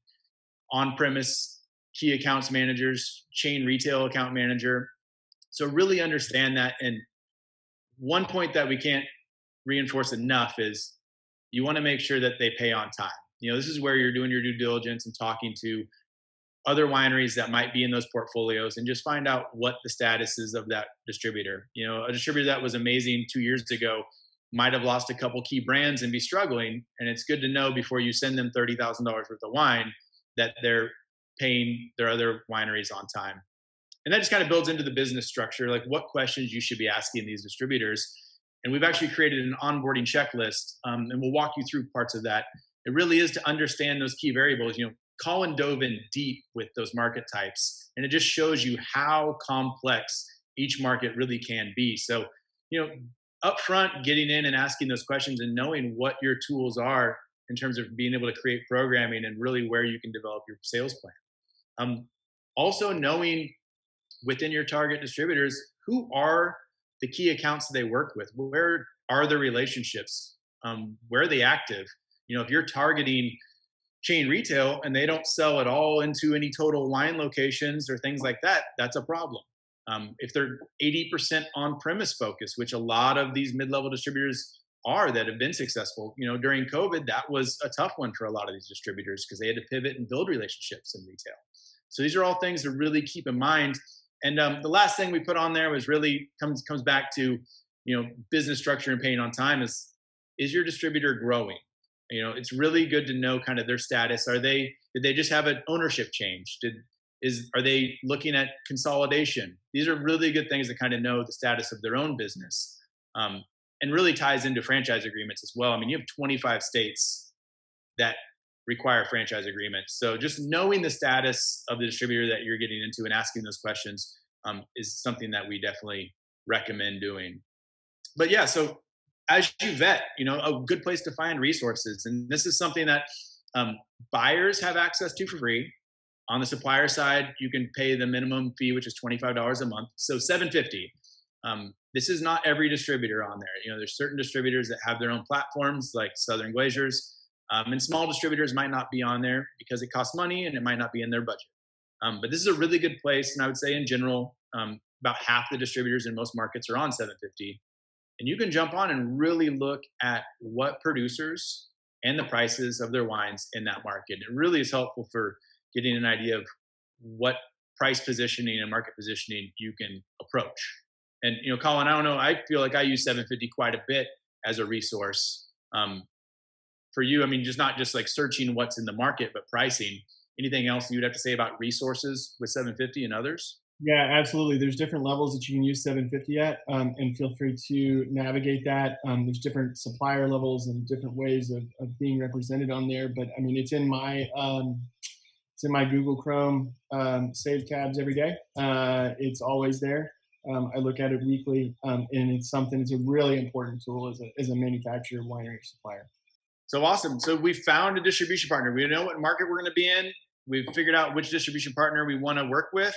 A: on-premise key accounts managers, chain retail account manager. So really understand that. And one point that we can't reinforce enough is you want to make sure that they pay on time. This is where you're doing your due diligence and talking to other wineries that might be in those portfolios and just find out what the status is of that distributor. A distributor that was amazing 2 years ago might have lost a couple key brands and be struggling. And it's good to know before you send them $30,000 worth of wine that they're paying their other wineries on time. And that just kind of builds into the business structure, like what questions you should be asking these distributors. And we've actually created an onboarding checklist, and we'll walk you through parts of that. It really is to understand those key variables. Colin dove in deep with those market types, and it just shows you how complex each market really can be. So, up front, getting in and asking those questions and knowing what your tools are in terms of being able to create programming and really where you can develop your sales plan. Also knowing within your target distributors, who are the key accounts that they work with? Where are their relationships? Where are they active? If you're targeting chain retail and they don't sell at all into any total wine locations or things like that, that's a problem. If they're 80% on-premise focused, which a lot of these mid-level distributors are that have been successful, during COVID, that was a tough one for a lot of these distributors because they had to pivot and build relationships in retail. So these are all things to really keep in mind. And the last thing we put on there was really comes back to, business structure and paying on time. Is your distributor growing? It's really good to know kind of their status. Did they just have an ownership change? Are they looking at consolidation? These are really good things to kind of know the status of their own business, and really ties into franchise agreements as well. I mean, you have 25 states that require franchise agreements. So just knowing the status of the distributor that you're getting into and asking those questions is something that we definitely recommend doing. But yeah, so as you vet, a good place to find resources. And this is something that buyers have access to for free. On the supplier side, you can pay the minimum fee, which is $25 a month. So $750. This is not every distributor on there. There's certain distributors that have their own platforms like Southern Glaciers. And small distributors might not be on there because it costs money and it might not be in their budget. But this is a really good place. And I would say in general, about half the distributors in most markets are on $750. And you can jump on and really look at what producers and the prices of their wines in that market. It really is helpful for getting an idea of what price positioning and market positioning you can approach. And, Colin, I don't know, I feel like I use 750 quite a bit as a resource. For you, I mean, not just like searching what's in the market, but pricing. Anything else you would have to say about resources with 750 and others?
B: Yeah, absolutely. There's different levels that you can use 750 at, and feel free to navigate that. There's different supplier levels and different ways of being represented on there. But I mean, it's in my Google Chrome saved tabs every day. It's always there. I look at it weekly, and it's something. It's a really important tool as a manufacturer, winery, supplier.
A: So awesome. So we found a distribution partner. We know what market we're going to be in. We've figured out which distribution partner we want to work with.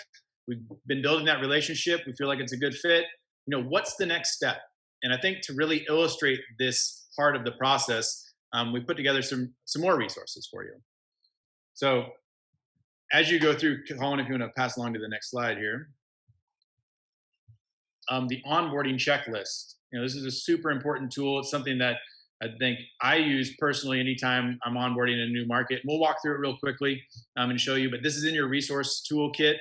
A: We've been building that relationship. We feel like it's a good fit. What's the next step? And I think to really illustrate this part of the process, we put together some more resources for you. So as you go through, Colin, if you want to pass along to the next slide here, the onboarding checklist. This is a super important tool. It's something that I think I use personally anytime I'm onboarding in a new market. We'll walk through it real quickly and show you, but this is in your resource toolkit.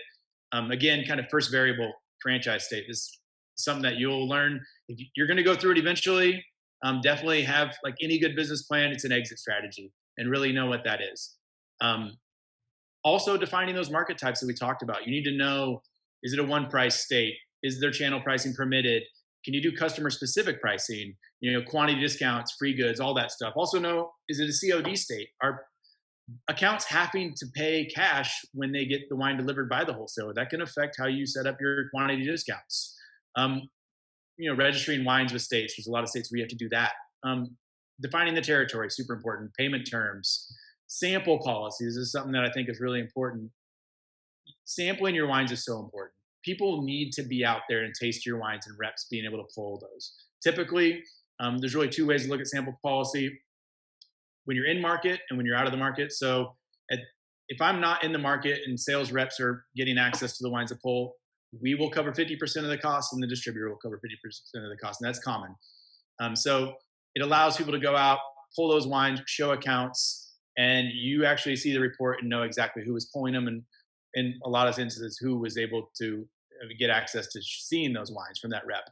A: Again, kind of first variable, franchise state. This is something that you'll learn. If you're going to go through it eventually, definitely have, like any good business plan, it's an exit strategy, and really know what that is. Also defining those market types that we talked about. You need to know, is it a one price state? Is there channel pricing permitted? Can you do customer specific pricing? Quantity discounts, free goods, all that stuff. Also know, is it a COD state? Are accounts having to pay cash when they get the wine delivered by the wholesaler? That can affect how you set up your quantity discounts. Registering wines with states. There's a lot of states where you have to do that. Defining the territory, super important. Payment terms. Sample policies is something that I think is really important. Sampling your wines is so important. People need to be out there and taste your wines, and reps being able to pull those. Typically, there's really two ways to look at sample policy: when you're in market and when you're out of the market. So if I'm not in the market and sales reps are getting access to the wines to pull, we will cover 50% of the cost, and the distributor will cover 50% of the cost, and that's common. So it allows people to go out, pull those wines, show accounts, and you actually see the report and know exactly who was pulling them, and in a lot of instances, who was able to get access to seeing those wines from that rep.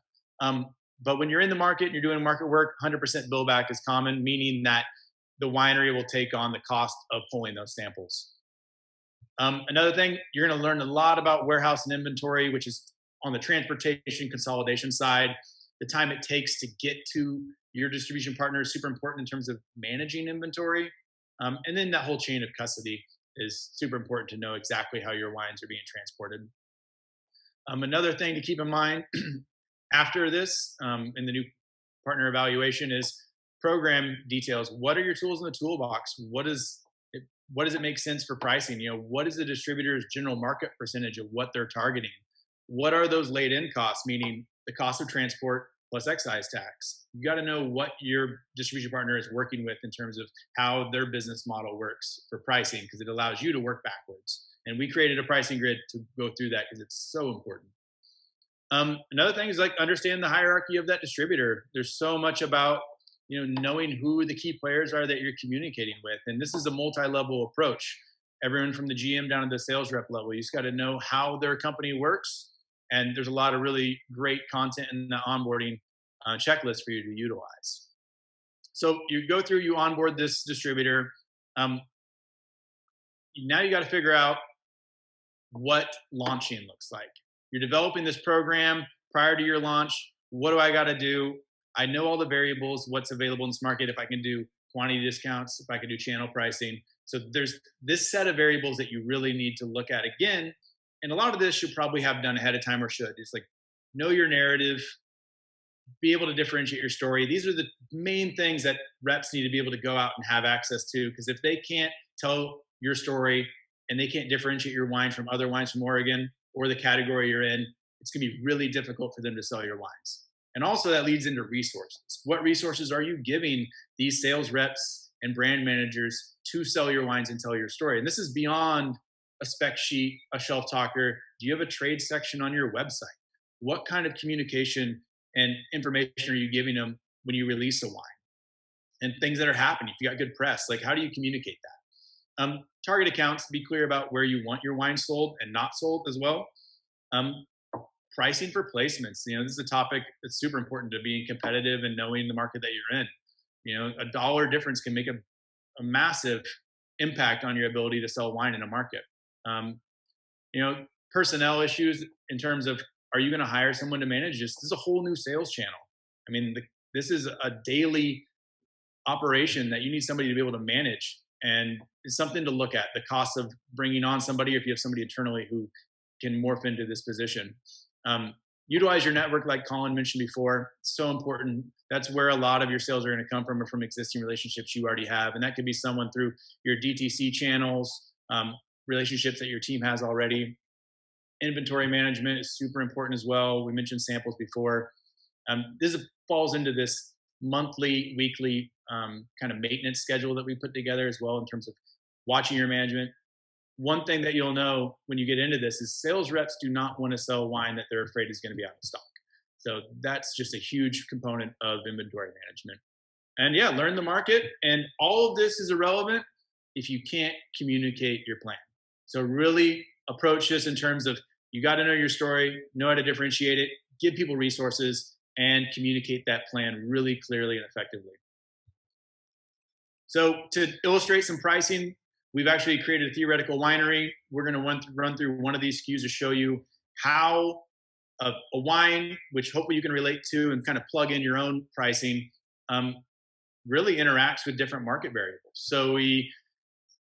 A: But when you're in the market and you're doing market work, 100% bill back is common, meaning that the winery will take on the cost of pulling those samples. Another thing, you're going to learn a lot about warehouse and inventory, which is on the transportation consolidation side. The time it takes to get to your distribution partner is super important in terms of managing inventory. And then that whole chain of custody is super important to know exactly how your wines are being transported. Another thing to keep in mind after this in the new partner evaluation is program details. What are your tools in the toolbox? What does it make sense for pricing? What is the distributor's general market percentage of what they're targeting? What are those laid in costs, meaning the cost of transport plus excise tax? You got to know what your distribution partner is working with in terms of how their business model works for pricing, because it allows you to work backwards. And we created a pricing grid to go through that because it's so important. Another thing is, like, understand the hierarchy of that distributor. There's so much about knowing who the key players are that you're communicating with, and this is a multi-level approach. Everyone from the GM down to the sales rep level, you just got to know how their company works. And there's a lot of really great content in the onboarding checklist for you to utilize. So you go through, you onboard this distributor. Now you got to figure out what launching looks like. You're developing this program prior to your launch. What do I got to do? I know all the variables, what's available in this market, if I can do quantity discounts, if I can do channel pricing. So there's this set of variables that you really need to look at again. And a lot of this you probably have done ahead of time, or should. It's like, know your narrative, be able to differentiate your story. These are the main things that reps need to be able to go out and have access to, because if they can't tell your story and they can't differentiate your wine from other wines from Oregon or the category you're in, it's going to be really difficult for them to sell your wines. And also that leads into resources. What resources are you giving these sales reps and brand managers to sell your wines and tell your story? And this is beyond a spec sheet, a shelf talker. Do you have a trade section on your website? What kind of communication and information are you giving them when you release a wine? And things that are happening, if you got good press, like, how do you communicate that? Target accounts, be clear about where you want your wine sold and not sold as well. Pricing for placements. This is a topic that's super important to being competitive and knowing the market that you're in. A dollar difference can make a massive impact on your ability to sell wine in a market. Personnel issues in terms of, are you going to hire someone to manage this? This is a whole new sales channel. I mean, this is a daily operation that you need somebody to be able to manage, and it's something to look at. The cost of bringing on somebody, if you have somebody internally who can morph into this position. utilize your network like Colin mentioned before. It's so important. That's where a lot of your sales are going to come from, or from existing relationships you already have. And that could be someone through your DTC channels, relationships that your team has already. Inventory management is super important as well. We mentioned samples before. This falls into this monthly, weekly kind of maintenance schedule that we put together as well, in terms of watching your management. One thing that you'll know when you get into this is sales reps do not want to sell wine that they're afraid is going to be out of stock. So that's just a huge component of inventory management. And yeah, learn the market. And all of this is irrelevant if you can't communicate your plan. So really approach this in terms of, you got to know your story, know how to differentiate it, give people resources, and communicate that plan really clearly and effectively. So to illustrate some pricing, we've actually created a theoretical winery. We're going to run through one of these SKUs to show you how a wine, which hopefully you can relate to and kind of plug in your own pricing, really interacts with different market variables. So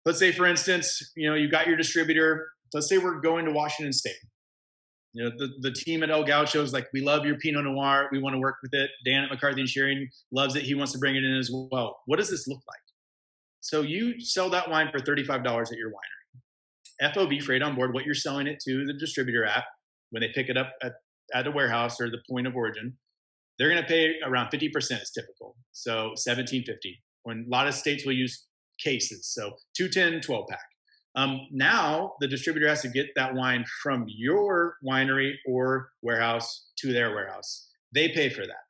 A: let's say, for instance, you got your distributor. Let's say we're going to Washington State. The team at El Gaucho is like, we love your Pinot Noir. We want to work with it. Dan at McCarthy and Shearing loves it. He wants to bring it in as well. What does this look like? So you sell that wine for $35 at your winery. FOB, freight on board, what you're selling it to the distributor at, when they pick it up at the warehouse or the point of origin, they're going to pay around 50% is typical. So $17.50. When a lot of states will use cases. So 210, 12 pack. Now the distributor has to get that wine from your winery or warehouse to their warehouse. They pay for that.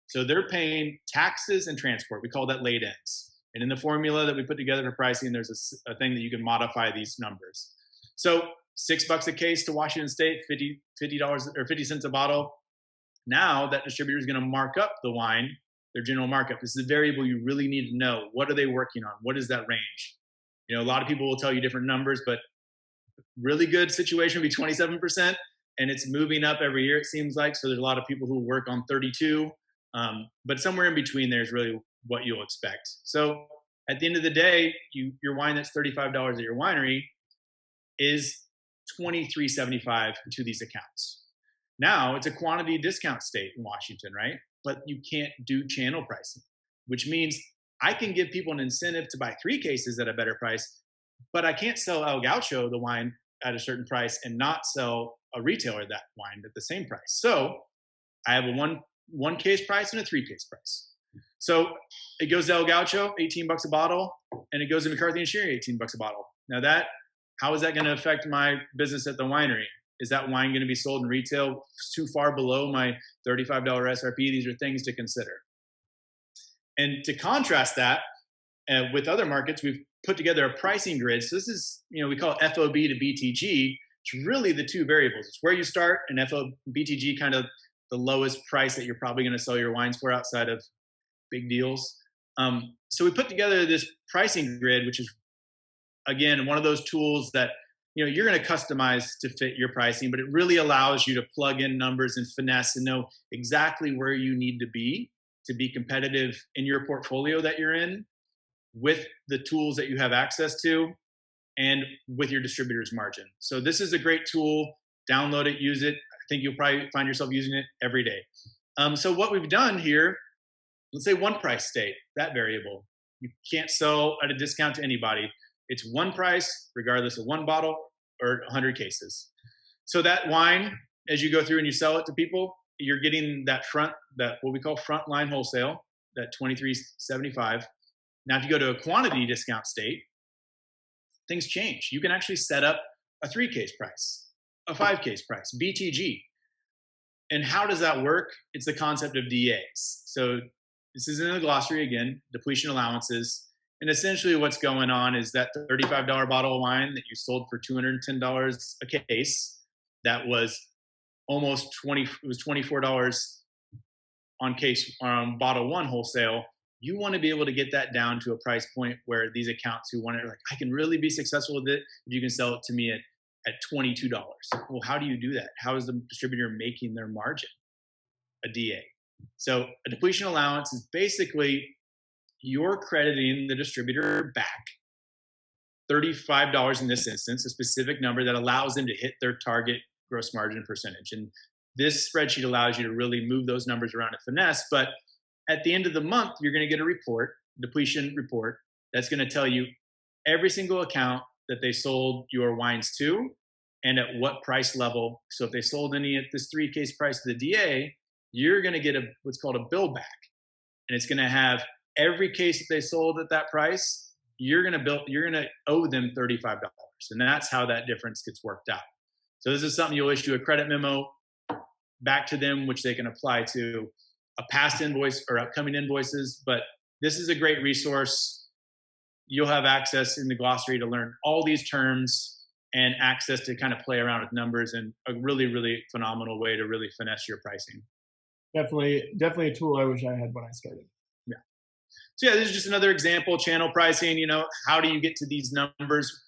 A: So they're paying taxes and transport. We call that laid ends. And in the formula that we put together for pricing, there's a thing that you can modify these numbers. So $6 a case to Washington State, $50 or 50 cents a bottle. Now that distributor is going to mark up the wine, their general markup. This is a variable you really need to know. What are they working on? What is that range? A lot of people will tell you different numbers, but really good situation would be 27%, and it's moving up every year, it seems like. So there's a lot of people who work on 32, but somewhere in between there is really what you'll expect. So at the end of the day, your wine that's $35 at your winery is $23.75 to these accounts. Now it's a quantity discount state in Washington, right? But you can't do channel pricing, which means I can give people an incentive to buy 3 cases at a better price, but I can't sell El Gaucho the wine at a certain price and not sell a retailer that wine at the same price. So I have a one case price and a 3 case price. So it goes to El Gaucho, $18 a bottle, and it goes to McCarthy and Shearing, $18 a bottle. Now how is that going to affect my business at the winery? Is that wine going to be sold in retail too far below my $35 SRP? These are things to consider. And to contrast that with other markets, we've put together a pricing grid. So this is, we call it FOB to BTG. It's really the 2 variables. It's where you start, and BTG kind of the lowest price that you're probably going to sell your wines for outside of big deals. So we put together this pricing grid, which is, again, one of those tools that you're going to customize to fit your pricing, but it really allows you to plug in numbers and finesse and know exactly where you need to be competitive in your portfolio that you're in, with the tools that you have access to, and with your distributor's margin. So this is a great tool. Download it, use it. I think you'll probably find yourself using it every day. So what we've done here, let's say one price state, that variable. You can't sell at a discount to anybody. It's one price, regardless of 1 bottle or 100 cases. So that wine, as you go through and you sell it to people, you're getting that what we call frontline wholesale, that $23.75. Now, if you go to a quantity discount state, things change. You can actually set up a 3 case price, a 5 case price, BTG. And how does that work? It's the concept of DAs. So this is in the glossary again, depletion allowances. And essentially what's going on is that $35 bottle of wine that you sold for $210 a case, that was almost it was $24 on bottle 1 wholesale. You want to be able to get that down to a price point where these accounts who want it, like, I can really be successful with it if you can sell it to me at $22. Well, how do you do that? How is the distributor making their margin? A DA. So a depletion allowance is basically you're crediting the distributor back $35 in this instance, a specific number that allows them to hit their target gross margin percentage. And This spreadsheet allows you to really move those numbers around and finesse. But at the end of the month, you're going to get a report, depletion report, that's going to tell you every single account that they sold your wines to and at what price level. So if they sold any at this 3 case price to the DA, you're going to get what's called a bill back, and it's going to have every case that they sold at that price. You're going to owe them $35, and that's how that difference gets worked out. So this is something you'll issue a credit memo back to them, which they can apply to a past invoice or upcoming invoices. But this is a great resource. You'll have access in the glossary to learn all these terms and access to kind of play around with numbers, and a really, really phenomenal way to really finesse your pricing.
B: Definitely a tool I wish I had when I started.
A: Yeah. So yeah, this is just another example, channel pricing. How do you get to these numbers?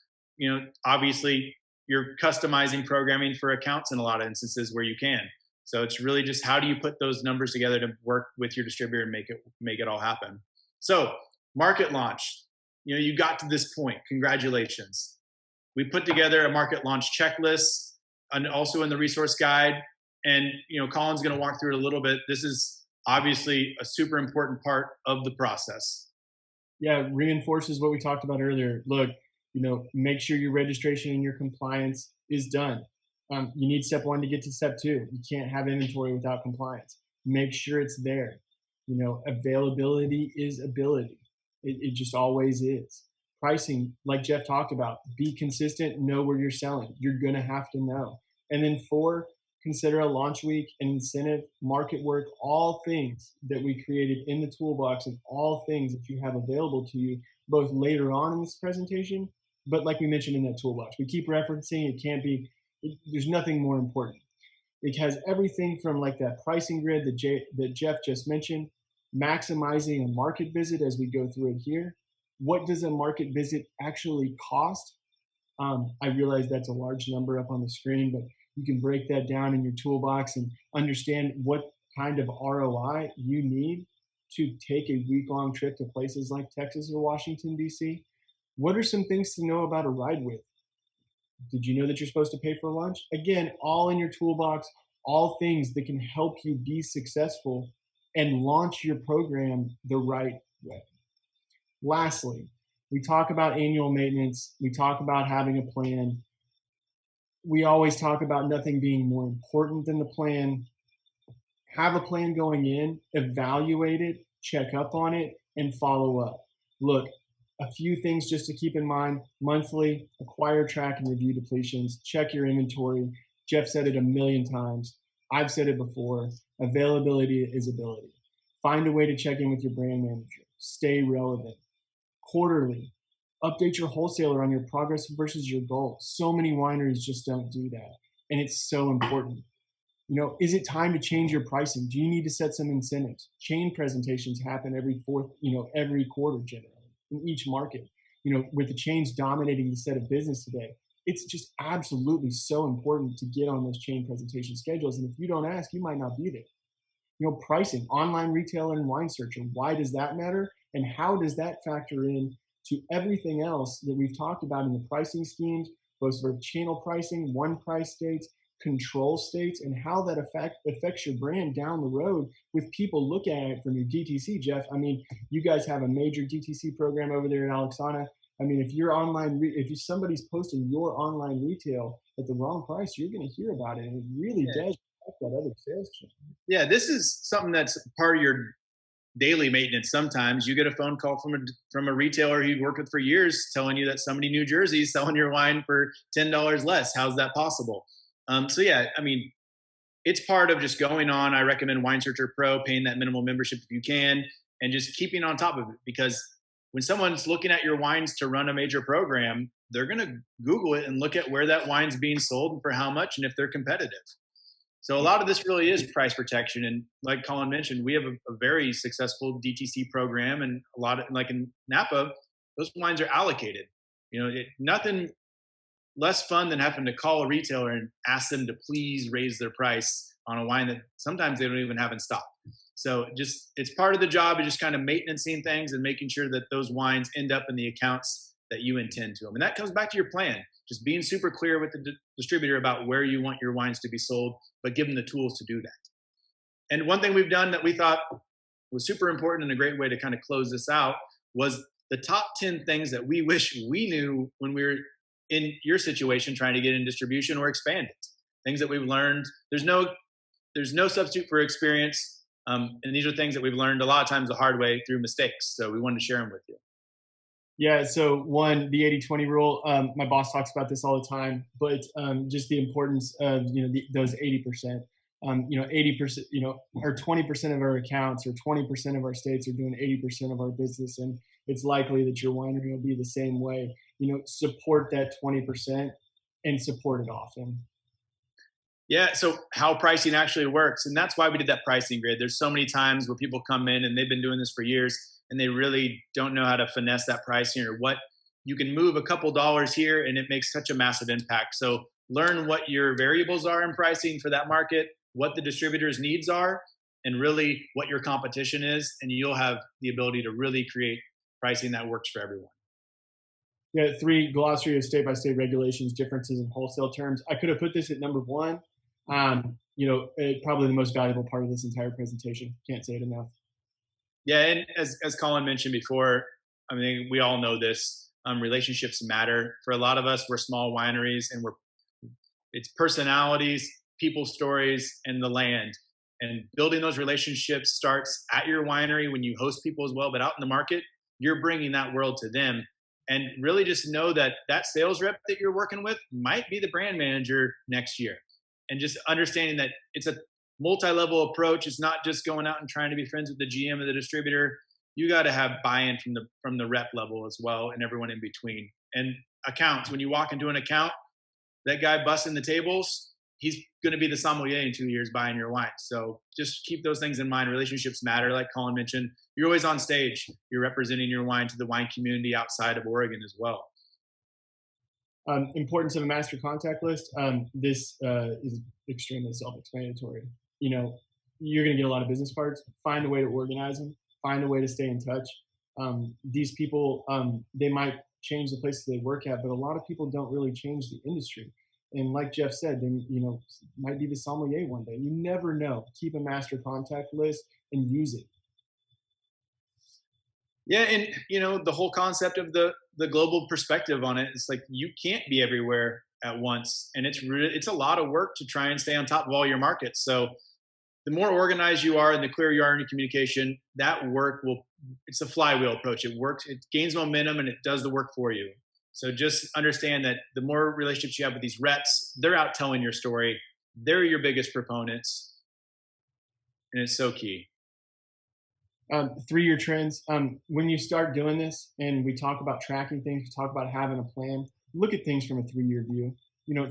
A: Obviously you're customizing programming for accounts in a lot of instances where you can. So it's really just how do you put those numbers together to work with your distributor and make it all happen. So market launch, you got to this point. Congratulations. We put together a market launch checklist and also in the resource guide. And Colin's going to walk through it a little bit. This is obviously a super important part of the process.
B: Yeah, reinforces what we talked about earlier. Look, make sure your registration and your compliance is done. You need step 1 to get to step 2. You can't have inventory without compliance. Make sure it's there. Availability is ability. It just always is. Pricing, like Jeff talked about, be consistent, know where you're selling. You're going to have to know. And then 4, consider a launch week, an incentive, market work, all things that we created in the toolbox, and all things that you have available to you, both later on in this presentation, but like we mentioned in that toolbox. We keep referencing, there's nothing more important. It has everything from like that pricing grid that Jeff just mentioned, maximizing a market visit as we go through it here. What does a market visit actually cost? I realize that's a large number up on the screen, but you can break that down in your toolbox and understand what kind of ROI you need to take a week-long trip to places like Texas or Washington, D.C. What are some things to know about a ride with? Did you know that you're supposed to pay for lunch? Again, all in your toolbox, all things that can help you be successful and launch your program the right way. Lastly, we talk about annual maintenance. We talk about having a plan. We always talk about nothing being more important than the plan. Have a plan going in, evaluate it, check up on it, and follow up. Look, a few things just to keep in mind: monthly, acquire, track, and review depletions. Check your inventory. Jeff said it a million times. I've said it before. Availability is ability. Find a way to check in with your brand manager. Stay relevant. Quarterly, update your wholesaler on your progress versus your goals. So many wineries just don't do that, and it's so important. Is it time to change your pricing? Do you need to set some incentives? Chain presentations happen every quarter generally in each market. With the chains dominating the set of business today, it's just absolutely so important to get on those chain presentation schedules. And if you don't ask, you might not be there. Pricing, online retailer and wine searcher. Why does that matter? And how does that factor in to everything else that we've talked about in the pricing schemes, both for channel pricing, one price states, control states, and how that affects your brand down the road with people looking at it from your DTC, Jeff? I mean, you guys have a major DTC program over there in Alexana. I mean, if somebody's posting your online retail at the wrong price, you're going to hear about it, and it really does affect that other sales channel.
A: Yeah, this is something that's part of your daily maintenance. Sometimes you get a phone call from a retailer you've worked with for years telling you that somebody in New Jersey is selling your wine for $10 less. How's that possible? So yeah, I mean, it's part of just going on. I recommend Wine Searcher Pro, paying that minimal membership if you can, and just keeping on top of it. Because when someone's looking at your wines to run a major program, they're going to Google it and look at where that wine's being sold and for how much and if they're competitive. So a lot of this really is price protection. And like Colin mentioned, we have a very successful DTC program, and a lot of, like in Napa, those wines are allocated. Nothing less fun than having to call a retailer and ask them to please raise their price on a wine that sometimes they don't even have in stock. So it's part of the job of just kind of maintaining things and making sure that those wines end up in the accounts that you intend to them. And that comes back to your plan, just being super clear with the distributor about where you want your wines to be sold, but give them the tools to do that. And one thing we've done that we thought was super important and a great way to kind of close this out was the top 10 things that we wish we knew when we were in your situation trying to get in distribution or expand it. Things that we've learned. There's no substitute for experience. And these are things that we've learned a lot of times the hard way through mistakes. So we wanted to share them with you.
B: Yeah, so one, the 80-20 rule, my boss talks about this all the time, but just the importance of, those 80%. 80%, or 20% of our accounts or 20% of our states are doing 80% of our business. And it's likely that your winery will be the same way. Support that 20% and support it often.
A: Yeah, so how pricing actually works. And that's why we did that pricing grid. There's so many times where people come in and they've been doing this for years and they really don't know how to finesse that pricing or what you can move a couple dollars here and it makes such a massive impact. So learn what your variables are in pricing for that market, what the distributor's needs are, and really what your competition is. And you'll have the ability to really create pricing that works for everyone.
B: Yeah, 3, glossary of state-by-state regulations, differences in wholesale terms. I could have put this at number 1. Probably the most valuable part of this entire presentation. Can't say it enough.
A: Yeah, and as Colin mentioned before, I mean, we all know this. Relationships matter. For a lot of us, we're small wineries, and it's personalities, people stories, and the land. And building those relationships starts at your winery when you host people as well, but out in the market, you're bringing that world to them. And really just know that that sales rep that you're working with might be the brand manager next year. And just understanding that it's a multi-level approach. It's not just going out and trying to be friends with the GM or the distributor. You got to have buy-in from the rep level as well, and everyone in between. And accounts, when you walk into an account, that guy busting the tables, he's going to be the sommelier in 2 years buying your wine. So just keep those things in mind. Relationships matter, like Colin mentioned. You're always on stage. You're representing your wine to the wine community outside of Oregon as well.
B: Importance of a master contact list. This is extremely self-explanatory. You're going to get a lot of business cards. Find a way to organize them. Find a way to stay in touch. These people, they might change the places they work at, but a lot of people don't really change the industry. And like Jeff said, they might be the sommelier one day. You never know. Keep a master contact list and use it.
A: Yeah, and the whole concept of the global perspective on it, it's like you can't be everywhere at once, and it's a lot of work to try and stay on top of all your markets. So the more organized you are and the clearer you are in your communication, that work it's a flywheel approach. It works, it gains momentum, and it does the work for you. So just understand that the more relationships you have with these reps, they're out telling your story. They're your biggest proponents, and it's so key.
B: 3-year trends. When you start doing this and we talk about tracking things, we talk about having a plan, look at things from a 3-year view.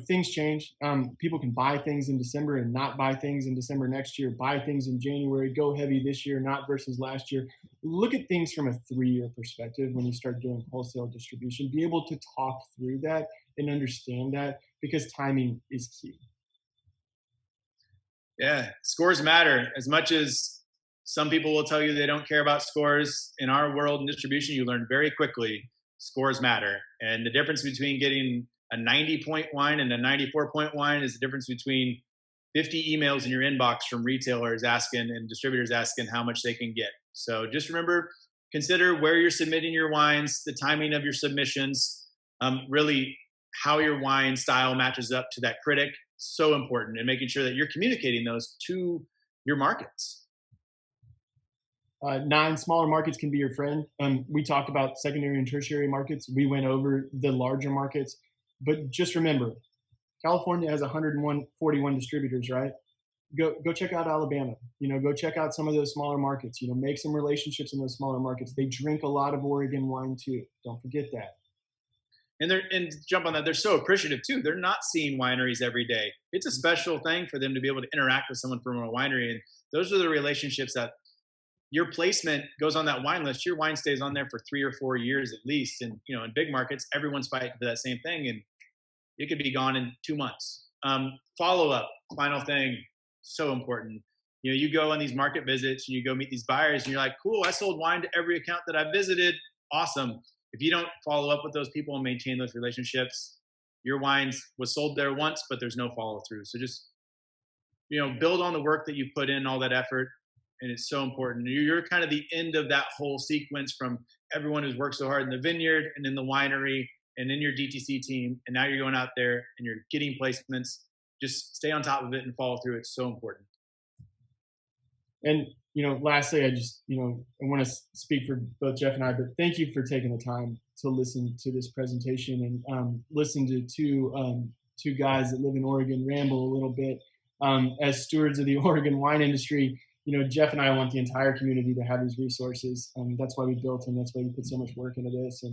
B: Things change. People can buy things in December and not buy things in December next year, buy things in January, go heavy this year, not versus last year. Look at things from a 3-year perspective when you start doing wholesale distribution. Be able to talk through that and understand that, because timing is key.
A: Yeah, scores matter. As much as some people will tell you they don't care about scores, in our world in distribution, you learn very quickly scores matter. And the difference between getting a 90-point wine and a 94-point wine is the difference between 50 emails in your inbox from retailers asking and distributors asking how much they can get. So just remember, consider where you're submitting your wines, the timing of your submissions, really how your wine style matches up to that critic. So important, and making sure that you're communicating those to your markets.
B: 9, smaller markets can be your friend. We talked about secondary and tertiary markets. We went over the larger markets, but just remember, California has 141 distributors, right? Go check out Alabama. Go check out some of those smaller markets. Make some relationships in those smaller markets. They drink a lot of Oregon wine too. Don't forget that.
A: And jump on that. They're so appreciative too. They're not seeing wineries every day. It's a special thing for them to be able to interact with someone from a winery, and those are the relationships that your placement goes on that wine list. Your wine stays on there for 3 or 4 years at least. And in big markets, everyone's fighting for that same thing, and it could be gone in 2 months. Follow up, final thing, so important. You go on these market visits and you go meet these buyers, and you're like, cool, I sold wine to every account that I visited. Awesome. if you don't follow up with those people and maintain those relationships, your wines was sold there once, but there's no follow through. So just, build on the work that you put in, all that effort. And it's so important. You're kind of the end of that whole sequence from everyone who's worked so hard in the vineyard and in the winery and in your DTC team. And now you're going out there and you're getting placements. Just stay on top of it and follow through. It's so important.
B: And lastly, I just I want to speak for both Jeff and I, but thank you for taking the time to listen to this presentation and listen to two guys that live in Oregon ramble a little bit. As stewards of the Oregon wine industry, Jeff and I want the entire community to have these resources. That's why we built them. That's why we put so much work into this,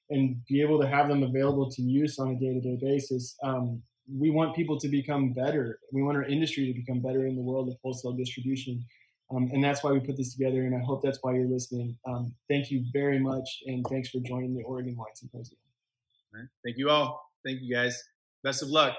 B: and be able to have them available to use on a day-to-day basis. We want people to become better. We want our industry to become better in the world of wholesale distribution. And that's why we put this together, and I hope that's why you're listening. Thank you very much, and thanks for joining the Oregon Wine Symposium.
A: All right. Thank you all. Thank you, guys. Best of luck.